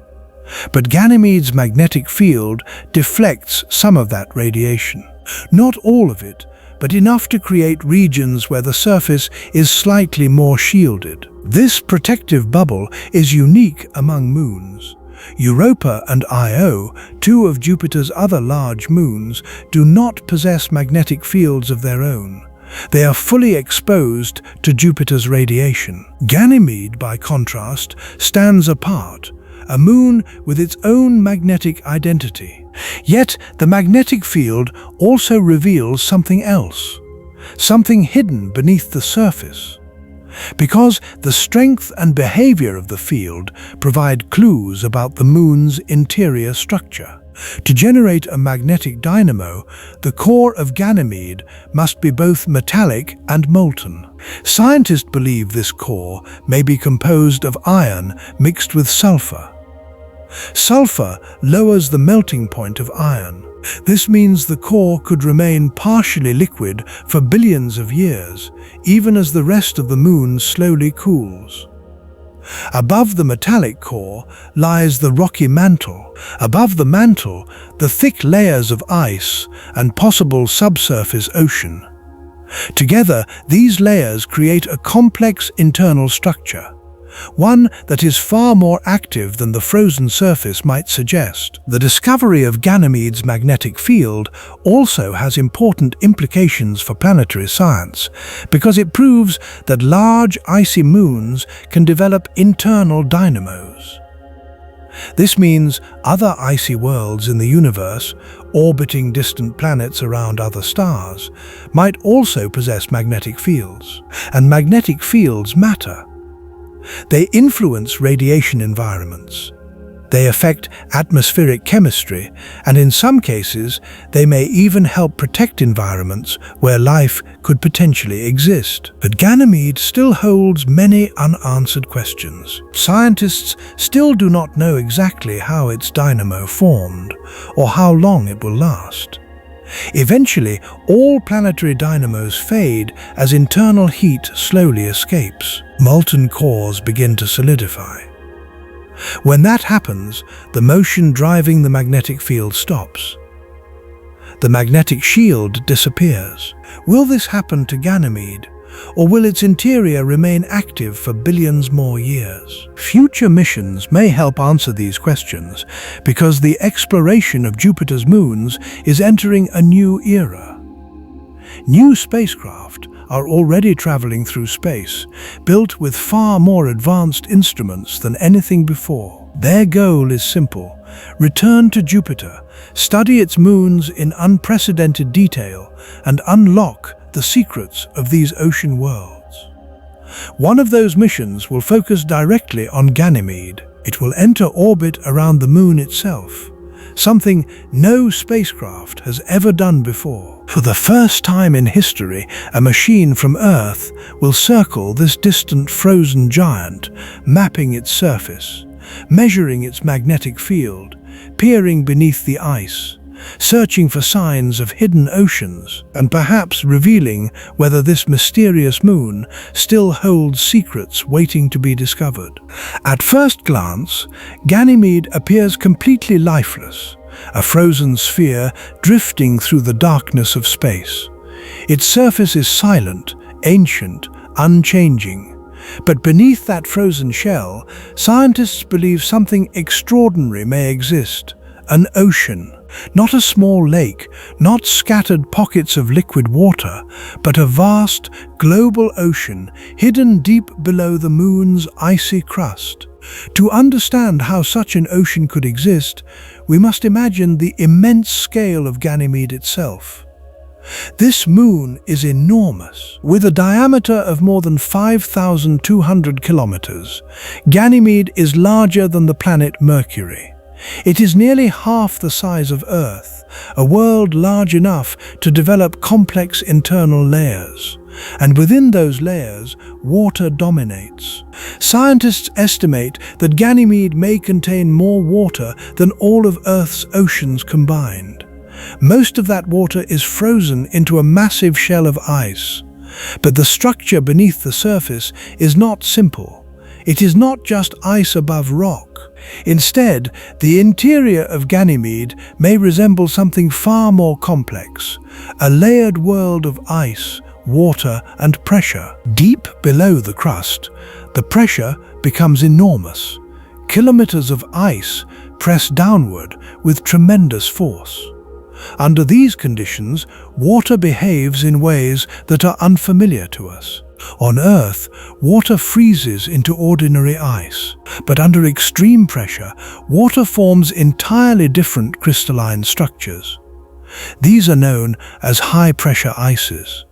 But Ganymede's magnetic field deflects some of that radiation. Not all of it, but enough to create regions where the surface is slightly more shielded. This protective bubble is unique among moons. Europa and Io, two of Jupiter's other large moons, do not possess magnetic fields of their own. They are fully exposed to Jupiter's radiation. Ganymede, by contrast, stands apart, a moon with its own magnetic identity. Yet the magnetic field also reveals something else, something hidden beneath the surface. Because the strength and behavior of the field provide clues about the Moon's interior structure. To generate a magnetic dynamo, the core of Ganymede must be both metallic and molten. Scientists believe this core may be composed of iron mixed with sulfur. Sulfur lowers the melting point of iron. This means the core could remain partially liquid for billions of years, even as the rest of the Moon slowly cools. Above the metallic core lies the rocky mantle. Above the mantle, the thick layers of ice and possible subsurface ocean. Together, these layers create a complex internal structure, one that is far more active than the frozen surface might suggest. The discovery of Ganymede's magnetic field also has important implications for planetary science, because it proves that large icy moons can develop internal dynamos. This means other icy worlds in the universe, orbiting distant planets around other stars, might also possess magnetic fields. And magnetic fields matter. They influence radiation environments. They affect atmospheric chemistry, and in some cases, they may even help protect environments where life could potentially exist. But Ganymede still holds many unanswered questions. Scientists still do not know exactly how its dynamo formed, or how long it will last. Eventually, all planetary dynamos fade as internal heat slowly escapes. Molten cores begin to solidify. When that happens, the motion driving the magnetic field stops. The magnetic shield disappears. Will this happen to Ganymede, or will its interior remain active for billions more years? Future missions may help answer these questions, because the exploration of Jupiter's moons is entering a new era. New spacecraft are already traveling through space, built with far more advanced instruments than anything before. Their goal is simple: return to Jupiter, study its moons in unprecedented detail, and unlock the secrets of these ocean worlds. One of those missions will focus directly on Ganymede. It will enter orbit around the Moon itself, something no spacecraft has ever done before. For the first time in history, a machine from Earth will circle this distant frozen giant, mapping its surface, measuring its magnetic field, peering beneath the ice, searching for signs of hidden oceans, and perhaps revealing whether this mysterious moon still holds secrets waiting to be discovered. At first glance, Ganymede appears completely lifeless, a frozen sphere drifting through the darkness of space. Its surface is silent, ancient, unchanging. But beneath that frozen shell, scientists believe something extraordinary may exist. An ocean. Not a small lake, not scattered pockets of liquid water, but a vast, global ocean hidden deep below the moon's icy crust. To understand how such an ocean could exist, we must imagine the immense scale of Ganymede itself. This moon is enormous. With a diameter of more than 5,200 kilometers, Ganymede is larger than the planet Mercury. It is nearly half the size of Earth, a world large enough to develop complex internal layers. And within those layers, water dominates. Scientists estimate that Ganymede may contain more water than all of Earth's oceans combined. Most of that water is frozen into a massive shell of ice. But the structure beneath the surface is not simple. It is not just ice above rock. Instead, the interior of Ganymede may resemble something far more complex, a layered world of ice, water, and pressure. Deep below the crust, the pressure becomes enormous. Kilometers of ice press downward with tremendous force. Under these conditions, water behaves in ways that are unfamiliar to us. On Earth, water freezes into ordinary ice, but under extreme pressure, water forms entirely different crystalline structures. These are known as high-pressure ices.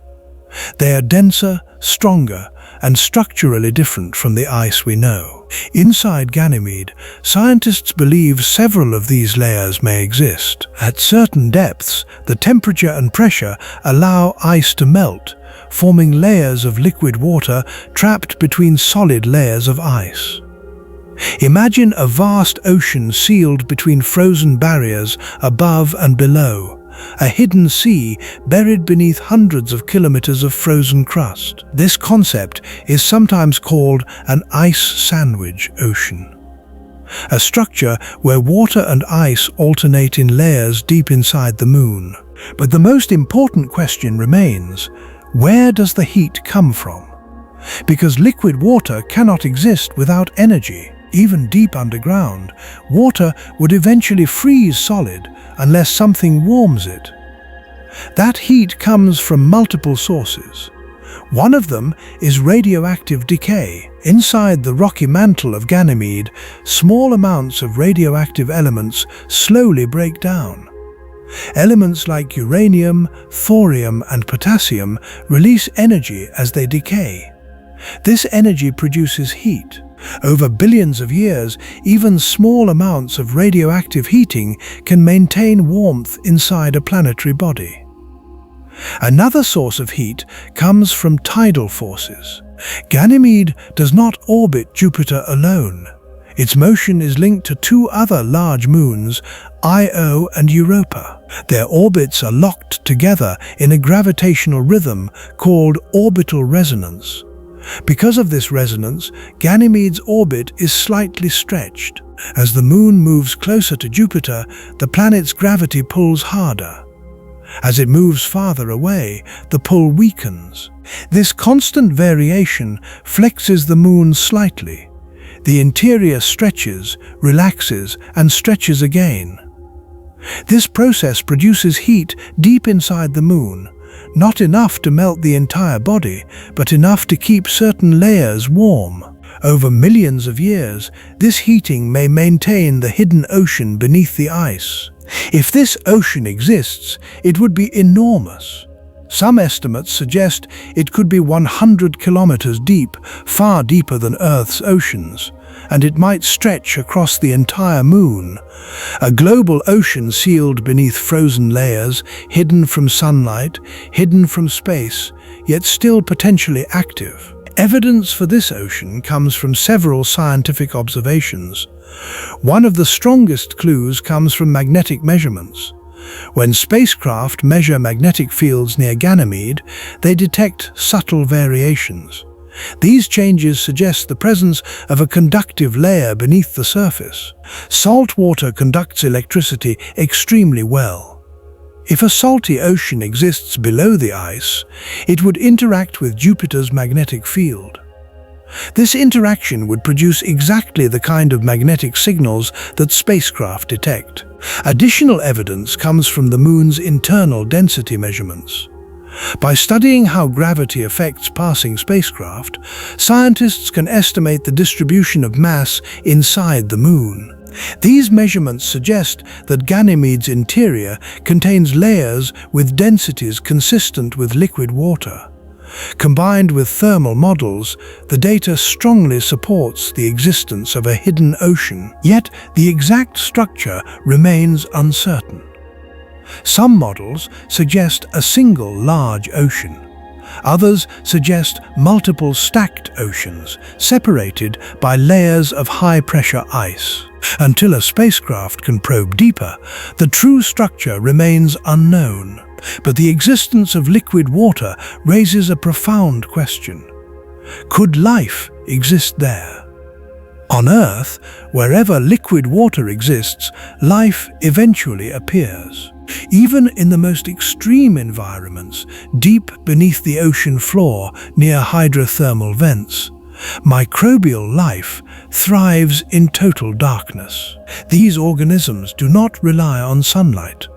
They are denser, stronger, and structurally different from the ice we know. Inside Ganymede, scientists believe several of these layers may exist. At certain depths, the temperature and pressure allow ice to melt, forming layers of liquid water trapped between solid layers of ice. Imagine a vast ocean sealed between frozen barriers above and below, a hidden sea buried beneath hundreds of kilometers of frozen crust. This concept is sometimes called an ice sandwich ocean, a structure where water and ice alternate in layers deep inside the moon. But the most important question remains: where does the heat come from? Because liquid water cannot exist without energy. Even deep underground, water would eventually freeze solid unless something warms it. That heat comes from multiple sources. One of them is radioactive decay. Inside the rocky mantle of Ganymede, small amounts of radioactive elements slowly break down. Elements like uranium, thorium, and potassium release energy as they decay. This energy produces heat. Over billions of years, even small amounts of radioactive heating can maintain warmth inside a planetary body. Another source of heat comes from tidal forces. Ganymede does not orbit Jupiter alone. Its motion is linked to two other large moons, Io and Europa. Their orbits are locked together in a gravitational rhythm called orbital resonance. Because of this resonance, Ganymede's orbit is slightly stretched. As the moon moves closer to Jupiter, the planet's gravity pulls harder. As it moves farther away, the pull weakens. This constant variation flexes the moon slightly. The interior stretches, relaxes, and stretches again. This process produces heat deep inside the moon, not enough to melt the entire body, but enough to keep certain layers warm. Over millions of years, this heating may maintain the hidden ocean beneath the ice. If this ocean exists, it would be enormous. Some estimates suggest it could be 100 kilometers deep, far deeper than Earth's oceans, and it might stretch across the entire moon. A global ocean sealed beneath frozen layers, hidden from sunlight, hidden from space, yet still potentially active. Evidence for this ocean comes from several scientific observations. One of the strongest clues comes from magnetic measurements. When spacecraft measure magnetic fields near Ganymede, they detect subtle variations. These changes suggest the presence of a conductive layer beneath the surface. Salt water conducts electricity extremely well. If a salty ocean exists below the ice, it would interact with Jupiter's magnetic field. This interaction would produce exactly the kind of magnetic signals that spacecraft detect. Additional evidence comes from the Moon's internal density measurements. By studying how gravity affects passing spacecraft, scientists can estimate the distribution of mass inside the Moon. These measurements suggest that Ganymede's interior contains layers with densities consistent with liquid water. Combined with thermal models, the data strongly supports the existence of a hidden ocean, yet the exact structure remains uncertain. Some models suggest a single large ocean. Others suggest multiple stacked oceans, separated by layers of high-pressure ice. Until a spacecraft can probe deeper, the true structure remains unknown. But the existence of liquid water raises a profound question. Could life exist there? On Earth, wherever liquid water exists, life eventually appears. Even in the most extreme environments, deep beneath the ocean floor near hydrothermal vents, microbial life thrives in total darkness. These organisms do not rely on sunlight.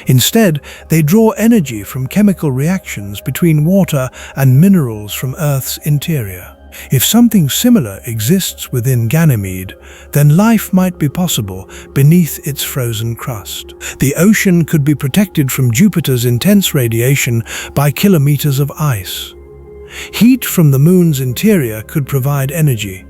Instead, they draw energy from chemical reactions between water and minerals from Earth's interior. If something similar exists within Ganymede, then life might be possible beneath its frozen crust. The ocean could be protected from Jupiter's intense radiation by kilometers of ice. Heat from the Moon's interior could provide energy.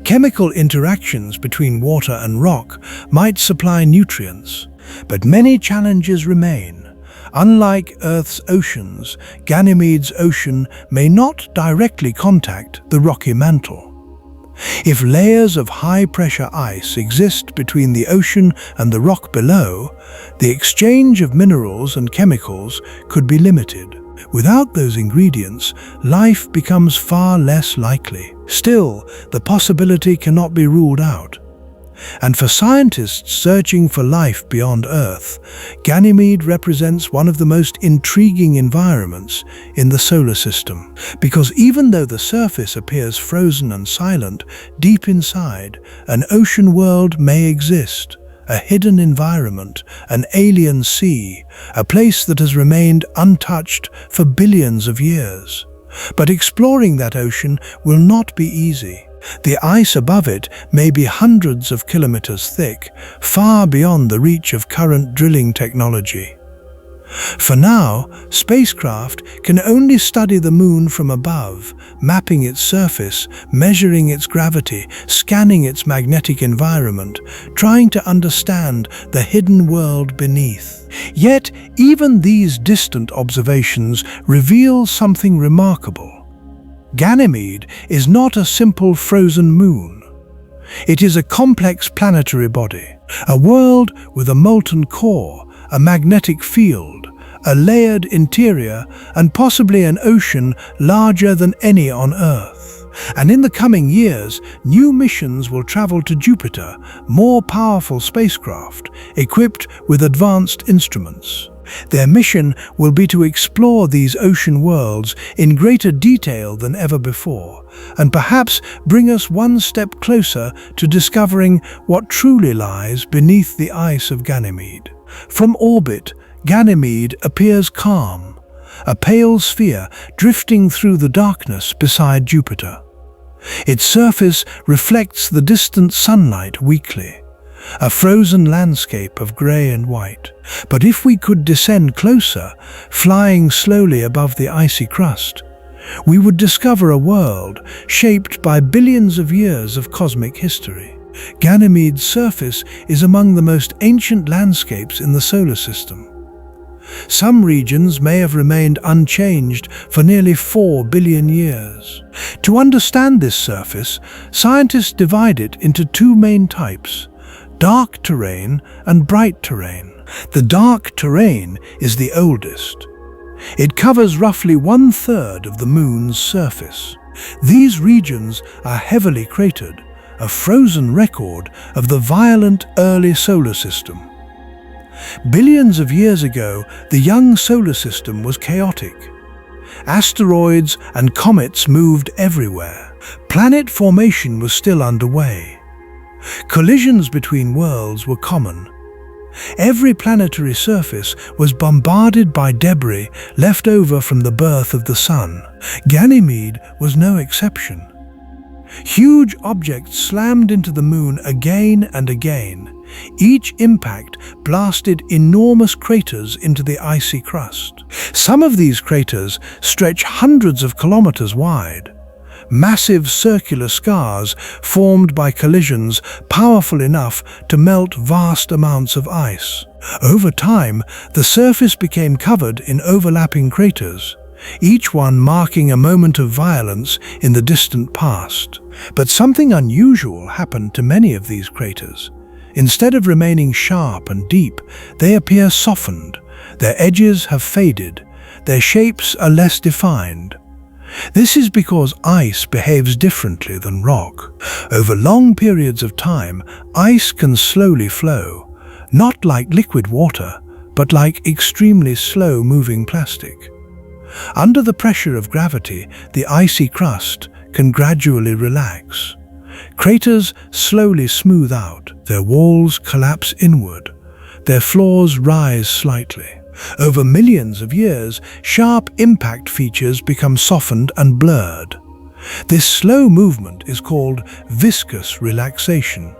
Chemical interactions between water and rock might supply nutrients, but many challenges remain. Unlike Earth's oceans, Ganymede's ocean may not directly contact the rocky mantle. If layers of high-pressure ice exist between the ocean and the rock below, the exchange of minerals and chemicals could be limited. Without those ingredients, life becomes far less likely. Still, the possibility cannot be ruled out. And for scientists searching for life beyond Earth, Ganymede represents one of the most intriguing environments in the solar system. Because even though the surface appears frozen and silent, deep inside, an ocean world may exist. A hidden environment, an alien sea, a place that has remained untouched for billions of years. But exploring that ocean will not be easy. The ice above it may be hundreds of kilometers thick, far beyond the reach of current drilling technology. For now, spacecraft can only study the Moon from above, mapping its surface, measuring its gravity, scanning its magnetic environment, trying to understand the hidden world beneath. Yet, even these distant observations reveal something remarkable. Ganymede is not a simple frozen moon. It is a complex planetary body, a world with a molten core, a magnetic field, a layered interior, and possibly an ocean larger than any on Earth. And in the coming years, new missions will travel to Jupiter, more powerful spacecraft, equipped with advanced instruments. Their mission will be to explore these ocean worlds in greater detail than ever before, and perhaps bring us one step closer to discovering what truly lies beneath the ice of Ganymede. From orbit, Ganymede appears calm, a pale sphere drifting through the darkness beside Jupiter. Its surface reflects the distant sunlight weakly, a frozen landscape of grey and white. But if we could descend closer, flying slowly above the icy crust, we would discover a world shaped by billions of years of cosmic history. Ganymede's surface is among the most ancient landscapes in the solar system. Some regions may have remained unchanged for nearly 4 billion years. To understand this surface, scientists divide it into two main types: dark terrain and bright terrain. The dark terrain is the oldest. It covers roughly 1/3 of the Moon's surface. These regions are heavily cratered, a frozen record of the violent early solar system. Billions of years ago, the young solar system was chaotic. Asteroids and comets moved everywhere. Planet formation was still underway. Collisions between worlds were common. Every planetary surface was bombarded by debris left over from the birth of the Sun. Ganymede was no exception. Huge objects slammed into the Moon again and again. Each impact blasted enormous craters into the icy crust. Some of these craters stretch hundreds of kilometers wide. Massive circular scars formed by collisions powerful enough to melt vast amounts of ice. Over time, the surface became covered in overlapping craters, each one marking a moment of violence in the distant past. But something unusual happened to many of these craters. Instead of remaining sharp and deep, they appear softened. Their edges have faded. Their shapes are less defined. This is because ice behaves differently than rock. Over long periods of time, ice can slowly flow, not like liquid water, but like extremely slow-moving plastic. Under the pressure of gravity, the icy crust can gradually relax. Craters slowly smooth out, their walls collapse inward, their floors rise slightly. Over millions of years, sharp impact features become softened and blurred. This slow movement is called viscous relaxation,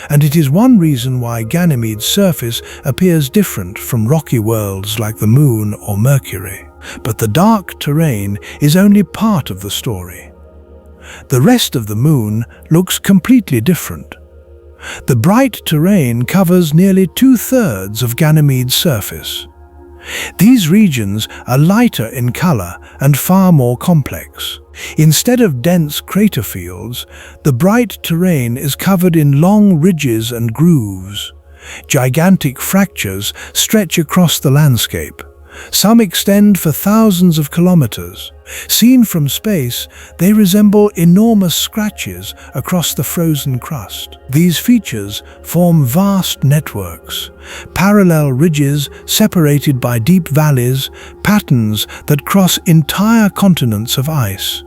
and it is one reason why Ganymede's surface appears different from rocky worlds like the Moon or Mercury. But the dark terrain is only part of the story. The rest of the Moon looks completely different. The bright terrain covers nearly 2/3 of Ganymede's surface. These regions are lighter in color and far more complex. Instead of dense crater fields, the bright terrain is covered in long ridges and grooves. Gigantic fractures stretch across the landscape. Some extend for thousands of kilometers. Seen from space, they resemble enormous scratches across the frozen crust. These features form vast networks, parallel ridges separated by deep valleys, patterns that cross entire continents of ice.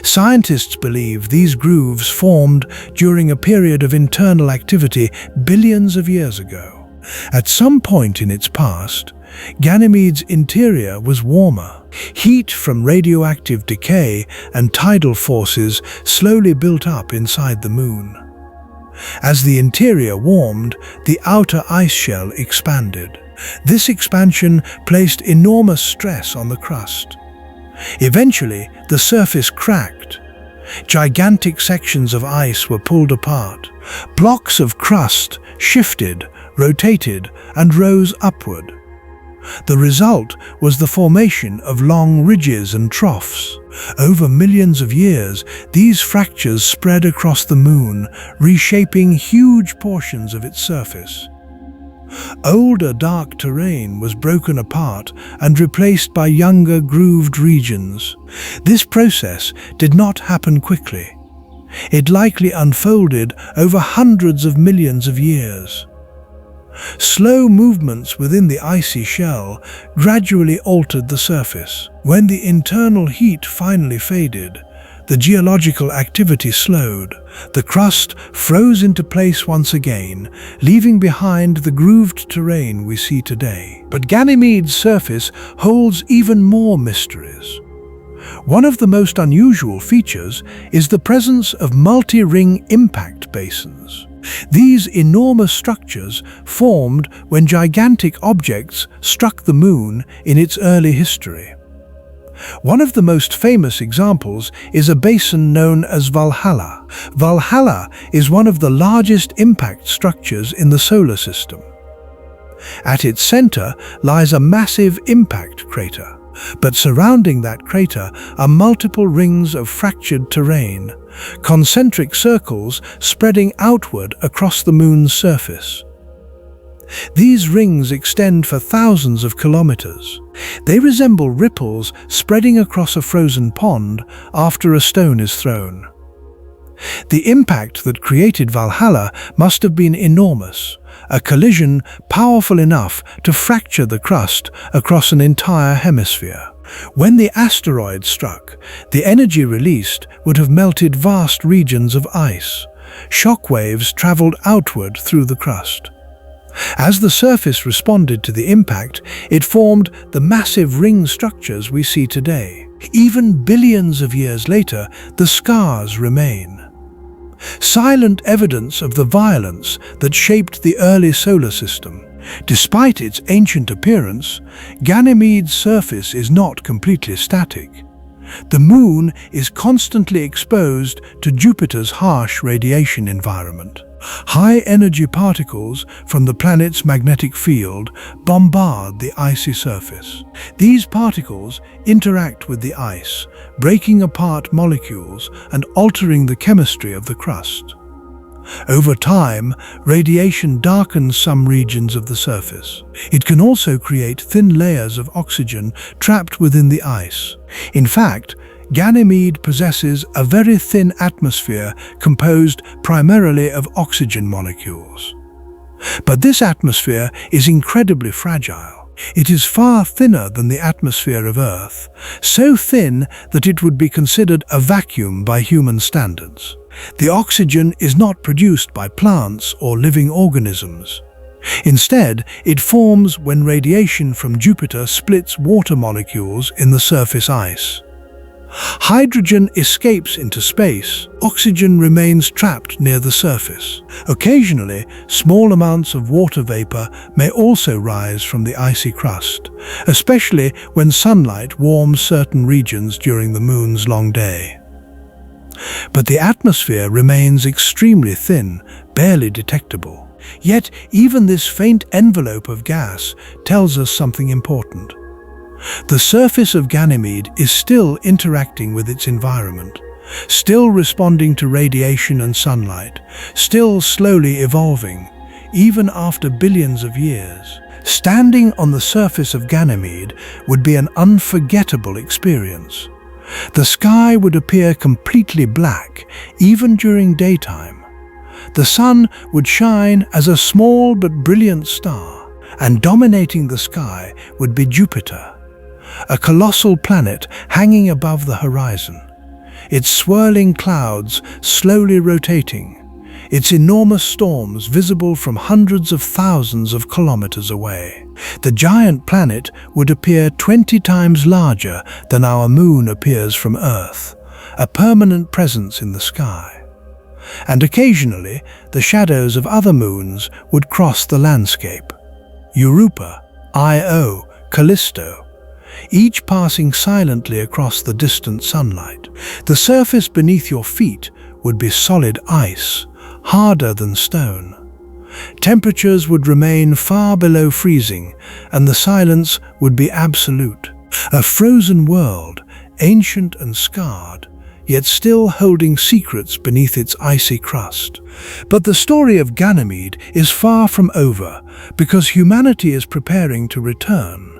Scientists believe these grooves formed during a period of internal activity billions of years ago. At some point in its past, Ganymede's interior was warmer. Heat from radioactive decay and tidal forces slowly built up inside the Moon. As the interior warmed, the outer ice shell expanded. This expansion placed enormous stress on the crust. Eventually, the surface cracked. Gigantic sections of ice were pulled apart. Blocks of crust shifted, rotated, and rose upward. The result was the formation of long ridges and troughs. Over millions of years, these fractures spread across the Moon, reshaping huge portions of its surface. Older dark terrain was broken apart and replaced by younger grooved regions. This process did not happen quickly. It likely unfolded over hundreds of millions of years. Slow movements within the icy shell gradually altered the surface. When the internal heat finally faded, the geological activity slowed. The crust froze into place once again, leaving behind the grooved terrain we see today. But Ganymede's surface holds even more mysteries. One of the most unusual features is the presence of multi-ring impact basins. These enormous structures formed when gigantic objects struck the Moon in its early history. One of the most famous examples is a basin known as Valhalla. Valhalla is one of the largest impact structures in the solar system. At its center lies a massive impact crater, but surrounding that crater are multiple rings of fractured terrain, concentric circles spreading outward across the Moon's surface. These rings extend for thousands of kilometers. They resemble ripples spreading across a frozen pond after a stone is thrown. The impact that created Valhalla must have been enormous, a collision powerful enough to fracture the crust across an entire hemisphere. When the asteroid struck, the energy released would have melted vast regions of ice. Shock waves traveled outward through the crust. As the surface responded to the impact, it formed the massive ring structures we see today. Even billions of years later, the scars remain. Silent evidence of the violence that shaped the early solar system. Despite its ancient appearance, Ganymede's surface is not completely static. The Moon is constantly exposed to Jupiter's harsh radiation environment. High-energy particles from the planet's magnetic field bombard the icy surface. These particles interact with the ice, breaking apart molecules and altering the chemistry of the crust. Over time, radiation darkens some regions of the surface. It can also create thin layers of oxygen trapped within the ice. In fact, Ganymede possesses a very thin atmosphere composed primarily of oxygen molecules. But this atmosphere is incredibly fragile. It is far thinner than the atmosphere of Earth, so thin that it would be considered a vacuum by human standards. The oxygen is not produced by plants or living organisms. Instead, it forms when radiation from Jupiter splits water molecules in the surface ice. Hydrogen escapes into space. Oxygen remains trapped near the surface. Occasionally, small amounts of water vapor may also rise from the icy crust, especially when sunlight warms certain regions during the Moon's long day. But the atmosphere remains extremely thin, barely detectable. Yet, even this faint envelope of gas tells us something important. The surface of Ganymede is still interacting with its environment, still responding to radiation and sunlight, still slowly evolving, even after billions of years. Standing on the surface of Ganymede would be an unforgettable experience. The sky would appear completely black, even during daytime. The sun would shine as a small but brilliant star, and dominating the sky would be Jupiter, a colossal planet hanging above the horizon, its swirling clouds slowly rotating, its enormous storms visible from hundreds of thousands of kilometers away. The giant planet would appear 20 times larger than our Moon appears from Earth, a permanent presence in the sky. And occasionally, the shadows of other moons would cross the landscape. Europa, Io, Callisto, each passing silently across the distant sunlight. The surface beneath your feet would be solid ice, harder than stone. Temperatures would remain far below freezing, and the silence would be absolute. A frozen world, ancient and scarred, yet still holding secrets beneath its icy crust. But the story of Ganymede is far from over, because humanity is preparing to return.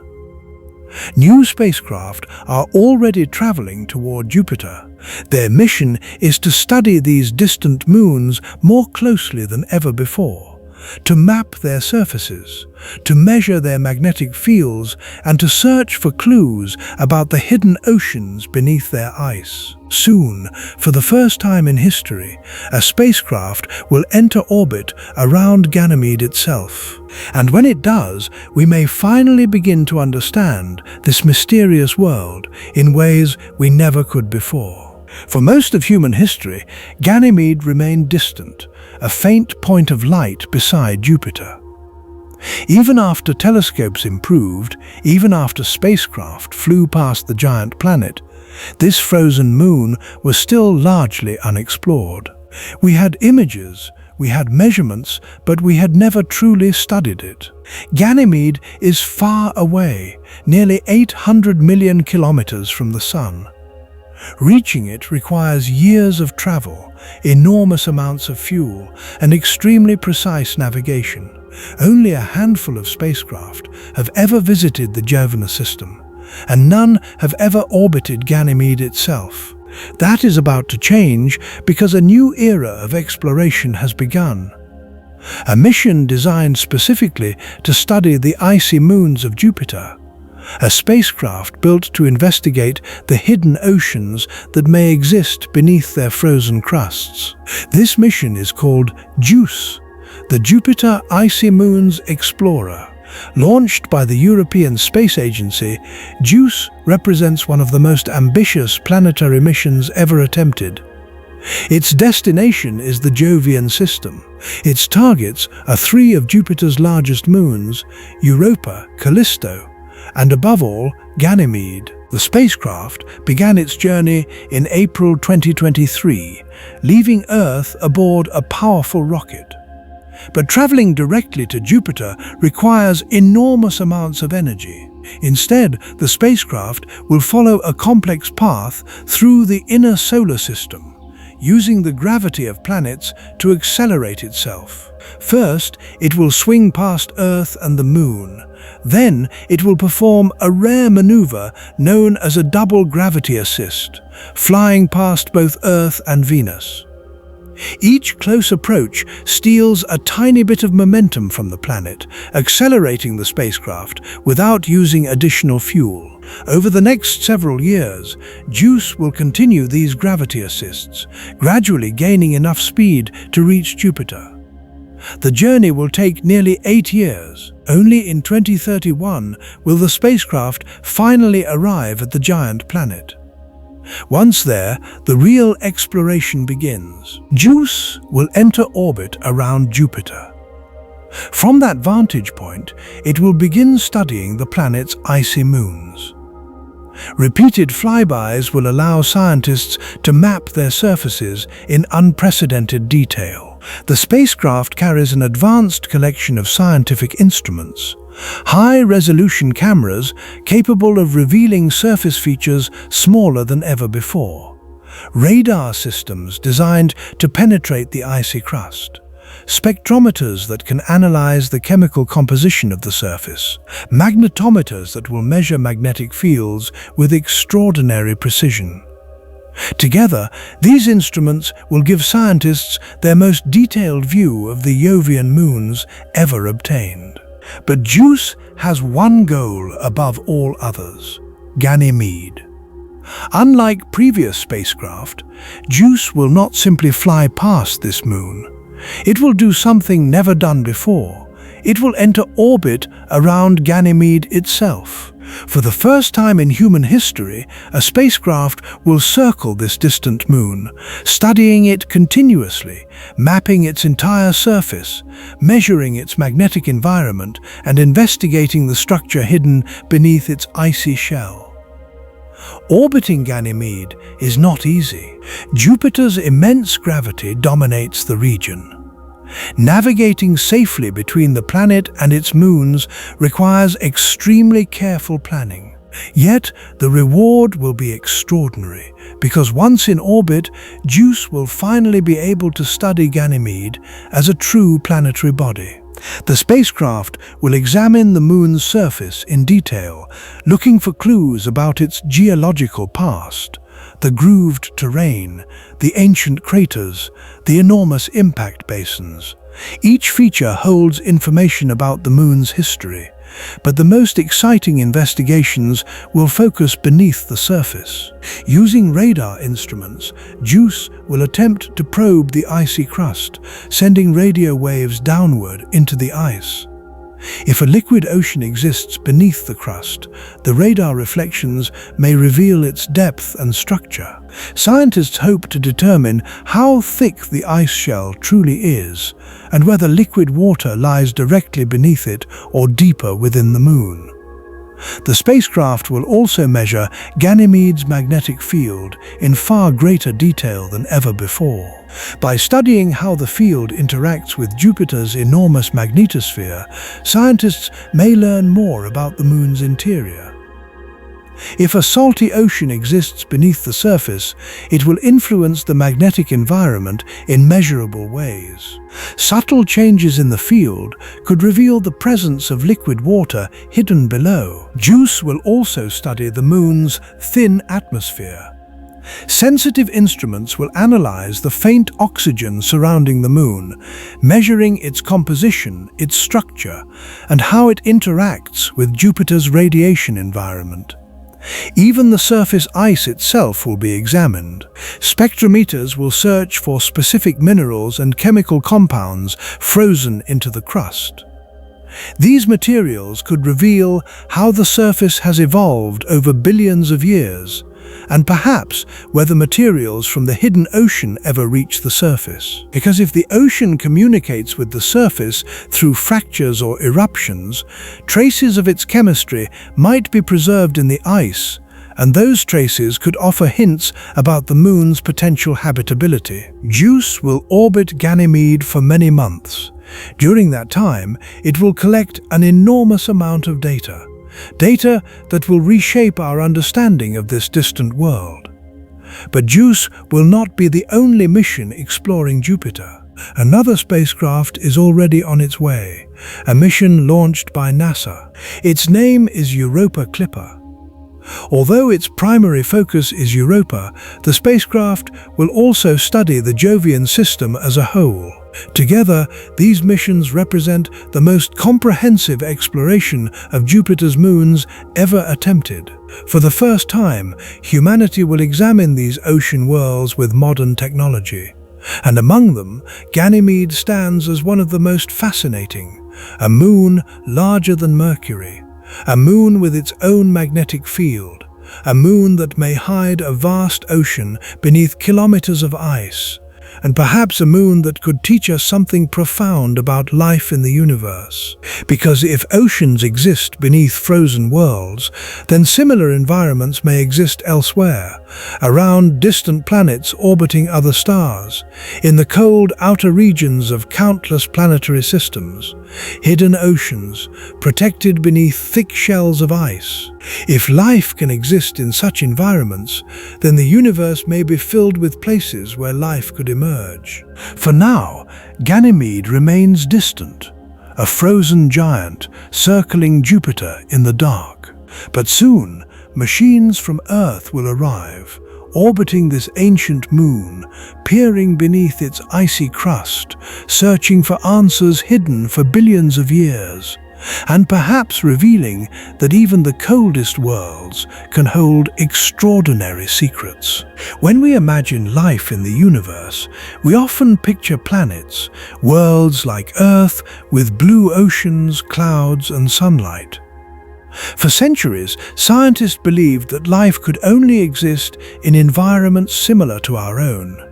New spacecraft are already traveling toward Jupiter. Their mission is to study these distant moons more closely than ever before, to map their surfaces, to measure their magnetic fields, and to search for clues about the hidden oceans beneath their ice. Soon, for the first time in history, a spacecraft will enter orbit around Ganymede itself. And when it does, we may finally begin to understand this mysterious world in ways we never could before. For most of human history, Ganymede remained distant, a faint point of light beside Jupiter. Even after telescopes improved, even after spacecraft flew past the giant planet, this frozen moon was still largely unexplored. We had images, we had measurements, but we had never truly studied it. Ganymede is far away, nearly 800 million kilometers from the Sun. Reaching it requires years of travel, enormous amounts of fuel, and extremely precise navigation. Only a handful of spacecraft have ever visited the Jovian system, and none have ever orbited Ganymede itself. That is about to change because a new era of exploration has begun. a mission designed specifically to study the icy moons of Jupiter, a spacecraft built to investigate the hidden oceans that may exist beneath their frozen crusts. This mission is called JUICE, the Jupiter Icy Moons Explorer. Launched by the European Space Agency, JUICE represents one of the most ambitious planetary missions ever attempted. Its destination is the Jovian system. Its targets are three of Jupiter's largest moons, Europa, Callisto, and above all, Ganymede. The spacecraft began its journey in April 2023, leaving Earth aboard a powerful rocket. But traveling directly to Jupiter requires enormous amounts of energy. Instead, the spacecraft will follow a complex path through the inner solar system, using the gravity of planets to accelerate itself. First, it will swing past Earth and the Moon. Then, it will perform a rare maneuver known as a double gravity assist, flying past both Earth and Venus. Each close approach steals a tiny bit of momentum from the planet, accelerating the spacecraft without using additional fuel. Over the next several years, JUICE will continue these gravity assists, gradually gaining enough speed to reach Jupiter. The journey will take nearly 8 years. Only in 2031 will the spacecraft finally arrive at the giant planet. Once there, the real exploration begins. JUICE will enter orbit around Jupiter. From that vantage point, it will begin studying the planet's icy moons. Repeated flybys will allow scientists to map their surfaces in unprecedented detail. The spacecraft carries an advanced collection of scientific instruments, high-resolution cameras capable of revealing surface features smaller than ever before, radar systems designed to penetrate the icy crust, spectrometers that can analyze the chemical composition of the surface, magnetometers that will measure magnetic fields with extraordinary precision. Together, these instruments will give scientists their most detailed view of the Jovian moons ever obtained. But JUICE has one goal above all others: Ganymede. Unlike previous spacecraft, JUICE will not simply fly past this moon. It will do something never done before. It will enter orbit around Ganymede itself. For the first time in human history, a spacecraft will circle this distant moon, studying it continuously, mapping its entire surface, measuring its magnetic environment, and investigating the structure hidden beneath its icy shell. Orbiting Ganymede is not easy. Jupiter's immense gravity dominates the region. Navigating safely between the planet and its moons requires extremely careful planning. Yet, the reward will be extraordinary, because once in orbit, JUICE will finally be able to study Ganymede as a true planetary body. The spacecraft will examine the moon's surface in detail, looking for clues about its geological past, the grooved terrain, the ancient craters, the enormous impact basins. Each feature holds information about the moon's history, but the most exciting investigations will focus beneath the surface. Using radar instruments, JUICE will attempt to probe the icy crust, sending radio waves downward into the ice. If a liquid ocean exists beneath the crust, the radar reflections may reveal its depth and structure. Scientists hope to determine how thick the ice shell truly is, and whether liquid water lies directly beneath it or deeper within the moon. The spacecraft will also measure Ganymede's magnetic field in far greater detail than ever before. By studying how the field interacts with Jupiter's enormous magnetosphere, scientists may learn more about the moon's interior. If a salty ocean exists beneath the surface, it will influence the magnetic environment in measurable ways. Subtle changes in the field could reveal the presence of liquid water hidden below. JUICE will also study the moon's thin atmosphere. Sensitive instruments will analyze the faint oxygen surrounding the Moon, measuring its composition, its structure, and how it interacts with Jupiter's radiation environment. Even the surface ice itself will be examined. Spectrometers will search for specific minerals and chemical compounds frozen into the crust. These materials could reveal how the surface has evolved over billions of years, and perhaps whether materials from the hidden ocean ever reach the surface. Because if the ocean communicates with the surface through fractures or eruptions, traces of its chemistry might be preserved in the ice, and those traces could offer hints about the Moon's potential habitability. JUICE will orbit Ganymede for many months. During that time, it will collect an enormous amount of data that will reshape our understanding of this distant world. But JUICE will not be the only mission exploring Jupiter. Another spacecraft is already on its way, a mission launched by NASA. Its name is Europa Clipper. Although its primary focus is Europa, the spacecraft will also study the Jovian system as a whole. Together, these missions represent the most comprehensive exploration of Jupiter's moons ever attempted. For the first time, humanity will examine these ocean worlds with modern technology. And among them, Ganymede stands as one of the most fascinating, a moon larger than Mercury, a moon with its own magnetic field, a moon that may hide a vast ocean beneath kilometers of ice, and perhaps a moon that could teach us something profound about life in the universe. Because if oceans exist beneath frozen worlds, then similar environments may exist elsewhere, around distant planets orbiting other stars, in the cold outer regions of countless planetary systems, hidden oceans, protected beneath thick shells of ice. If life can exist in such environments, then the universe may be filled with places where life could emerge. For now, Ganymede remains distant, a frozen giant circling Jupiter in the dark. But soon, machines from Earth will arrive, orbiting this ancient moon, peering beneath its icy crust, searching for answers hidden for billions of years, and perhaps revealing that even the coldest worlds can hold extraordinary secrets. When we imagine life in the universe, we often picture planets, worlds like Earth with blue oceans, clouds, and sunlight. For centuries, scientists believed that life could only exist in environments similar to our own.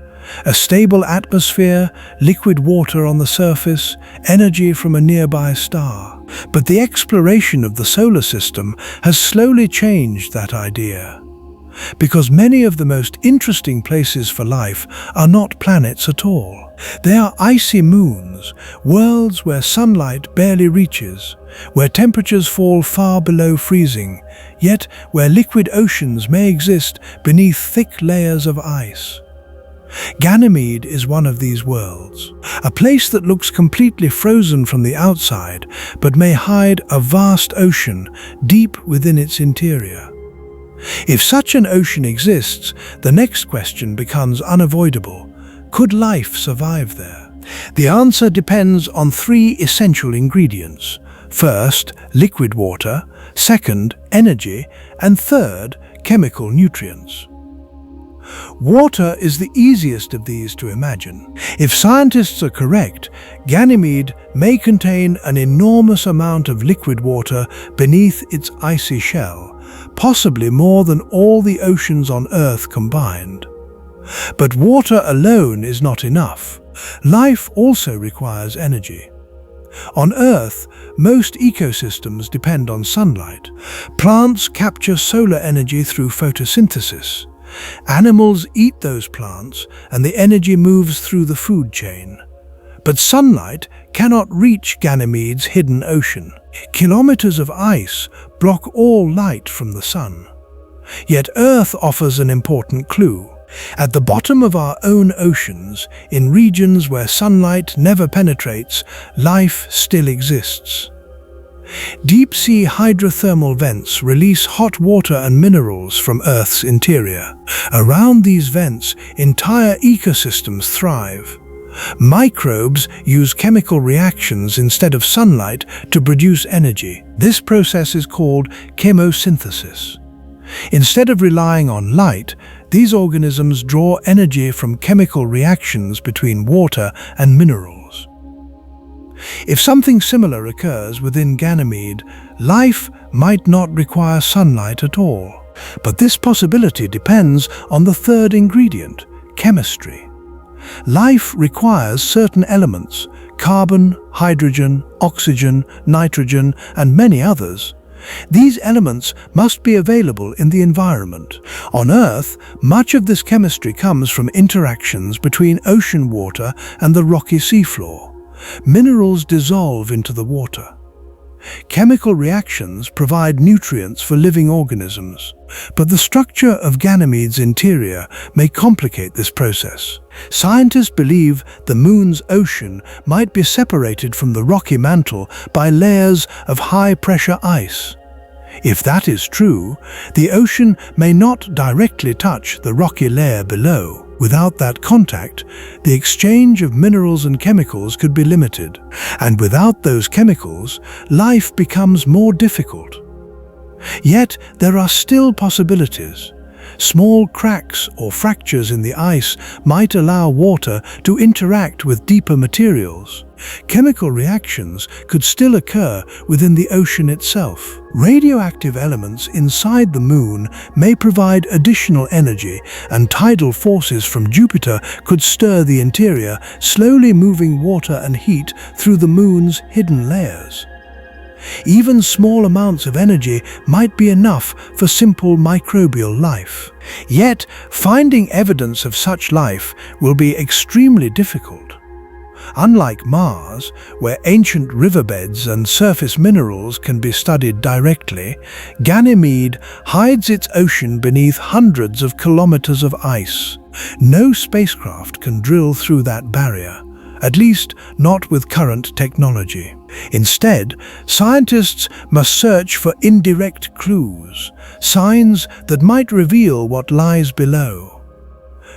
A stable atmosphere, liquid water on the surface, energy from a nearby star. But the exploration of the solar system has slowly changed that idea. Because many of the most interesting places for life are not planets at all. They are icy moons, worlds where sunlight barely reaches, where temperatures fall far below freezing, yet where liquid oceans may exist beneath thick layers of ice. Ganymede is one of these worlds, a place that looks completely frozen from the outside, but may hide a vast ocean deep within its interior. If such an ocean exists, the next question becomes unavoidable. Could life survive there? The answer depends on three essential ingredients. First, liquid water. Second, energy. And third, chemical nutrients. Water is the easiest of these to imagine. If scientists are correct, Ganymede may contain an enormous amount of liquid water beneath its icy shell, possibly more than all the oceans on Earth combined. But water alone is not enough. Life also requires energy. On Earth, most ecosystems depend on sunlight. Plants capture solar energy through photosynthesis. Animals eat those plants, and the energy moves through the food chain. But sunlight cannot reach Ganymede's hidden ocean. Kilometers of ice block all light from the sun. Yet Earth offers an important clue. At the bottom of our own oceans, in regions where sunlight never penetrates, life still exists. Deep-sea hydrothermal vents release hot water and minerals from Earth's interior. Around these vents, entire ecosystems thrive. Microbes use chemical reactions instead of sunlight to produce energy. This process is called chemosynthesis. Instead of relying on light, these organisms draw energy from chemical reactions between water and minerals. If something similar occurs within Ganymede, life might not require sunlight at all. But this possibility depends on the third ingredient, chemistry. Life requires certain elements: carbon, hydrogen, oxygen, nitrogen, and many others. These elements must be available in the environment. On Earth, much of this chemistry comes from interactions between ocean water and the rocky seafloor. Minerals dissolve into the water. Chemical reactions provide nutrients for living organisms, but the structure of Ganymede's interior may complicate this process. Scientists believe the Moon's ocean might be separated from the rocky mantle by layers of high-pressure ice. If that is true, the ocean may not directly touch the rocky layer below. Without that contact, the exchange of minerals and chemicals could be limited, and without those chemicals, life becomes more difficult. Yet, there are still possibilities. Small cracks or fractures in the ice might allow water to interact with deeper materials. Chemical reactions could still occur within the ocean itself. Radioactive elements inside the Moon may provide additional energy, and tidal forces from Jupiter could stir the interior, slowly moving water and heat through the Moon's hidden layers. Even small amounts of energy might be enough for simple microbial life. Yet, finding evidence of such life will be extremely difficult. Unlike Mars, where ancient riverbeds and surface minerals can be studied directly, Ganymede hides its ocean beneath hundreds of kilometers of ice. No spacecraft can drill through that barrier, at least not with current technology. Instead, scientists must search for indirect clues, signs that might reveal what lies below.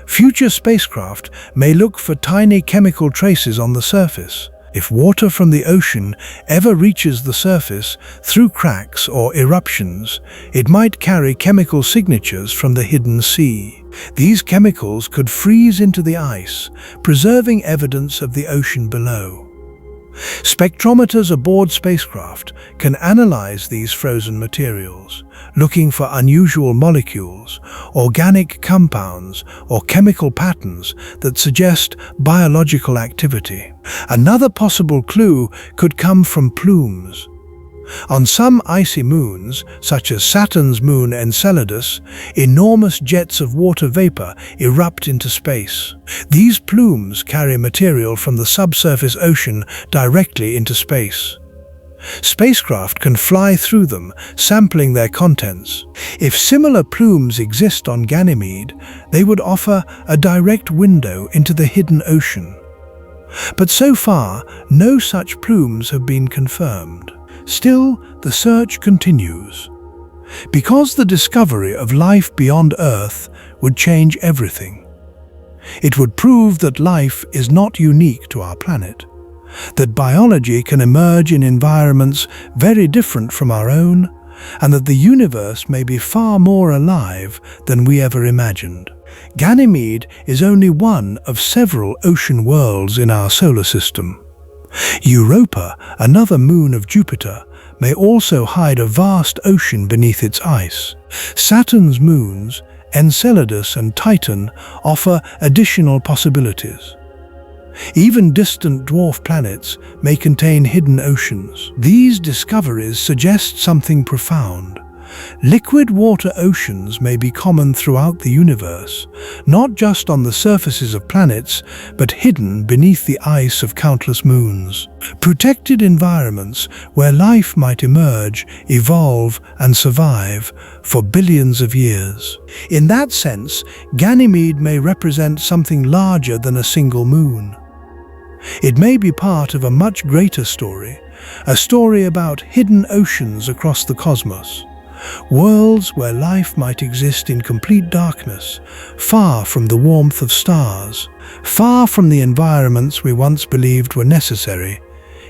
Future spacecraft may look for tiny chemical traces on the surface. If water from the ocean ever reaches the surface through cracks or eruptions, it might carry chemical signatures from the hidden sea. These chemicals could freeze into the ice, preserving evidence of the ocean below. Spectrometers aboard spacecraft can analyze these frozen materials, looking for unusual molecules, organic compounds, or chemical patterns that suggest biological activity. Another possible clue could come from plumes. On some icy moons, such as Saturn's moon Enceladus, enormous jets of water vapor erupt into space. These plumes carry material from the subsurface ocean directly into space. Spacecraft can fly through them, sampling their contents. If similar plumes exist on Ganymede, they would offer a direct window into the hidden ocean. But so far, no such plumes have been confirmed. Still, the search continues. Because the discovery of life beyond Earth would change everything. It would prove that life is not unique to our planet, that biology can emerge in environments very different from our own, and that the universe may be far more alive than we ever imagined. Ganymede is only one of several ocean worlds in our solar system. Europa, another moon of Jupiter, may also hide a vast ocean beneath its ice. Saturn's moons, Enceladus and Titan, offer additional possibilities. Even distant dwarf planets may contain hidden oceans. These discoveries suggest something profound. Liquid water oceans may be common throughout the universe, not just on the surfaces of planets, but hidden beneath the ice of countless moons. Protected environments where life might emerge, evolve, and survive for billions of years. In that sense, Ganymede may represent something larger than a single moon. It may be part of a much greater story, a story about hidden oceans across the cosmos. Worlds where life might exist in complete darkness, far from the warmth of stars, far from the environments we once believed were necessary,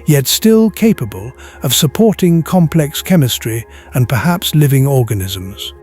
yet still capable of supporting complex chemistry and perhaps living organisms.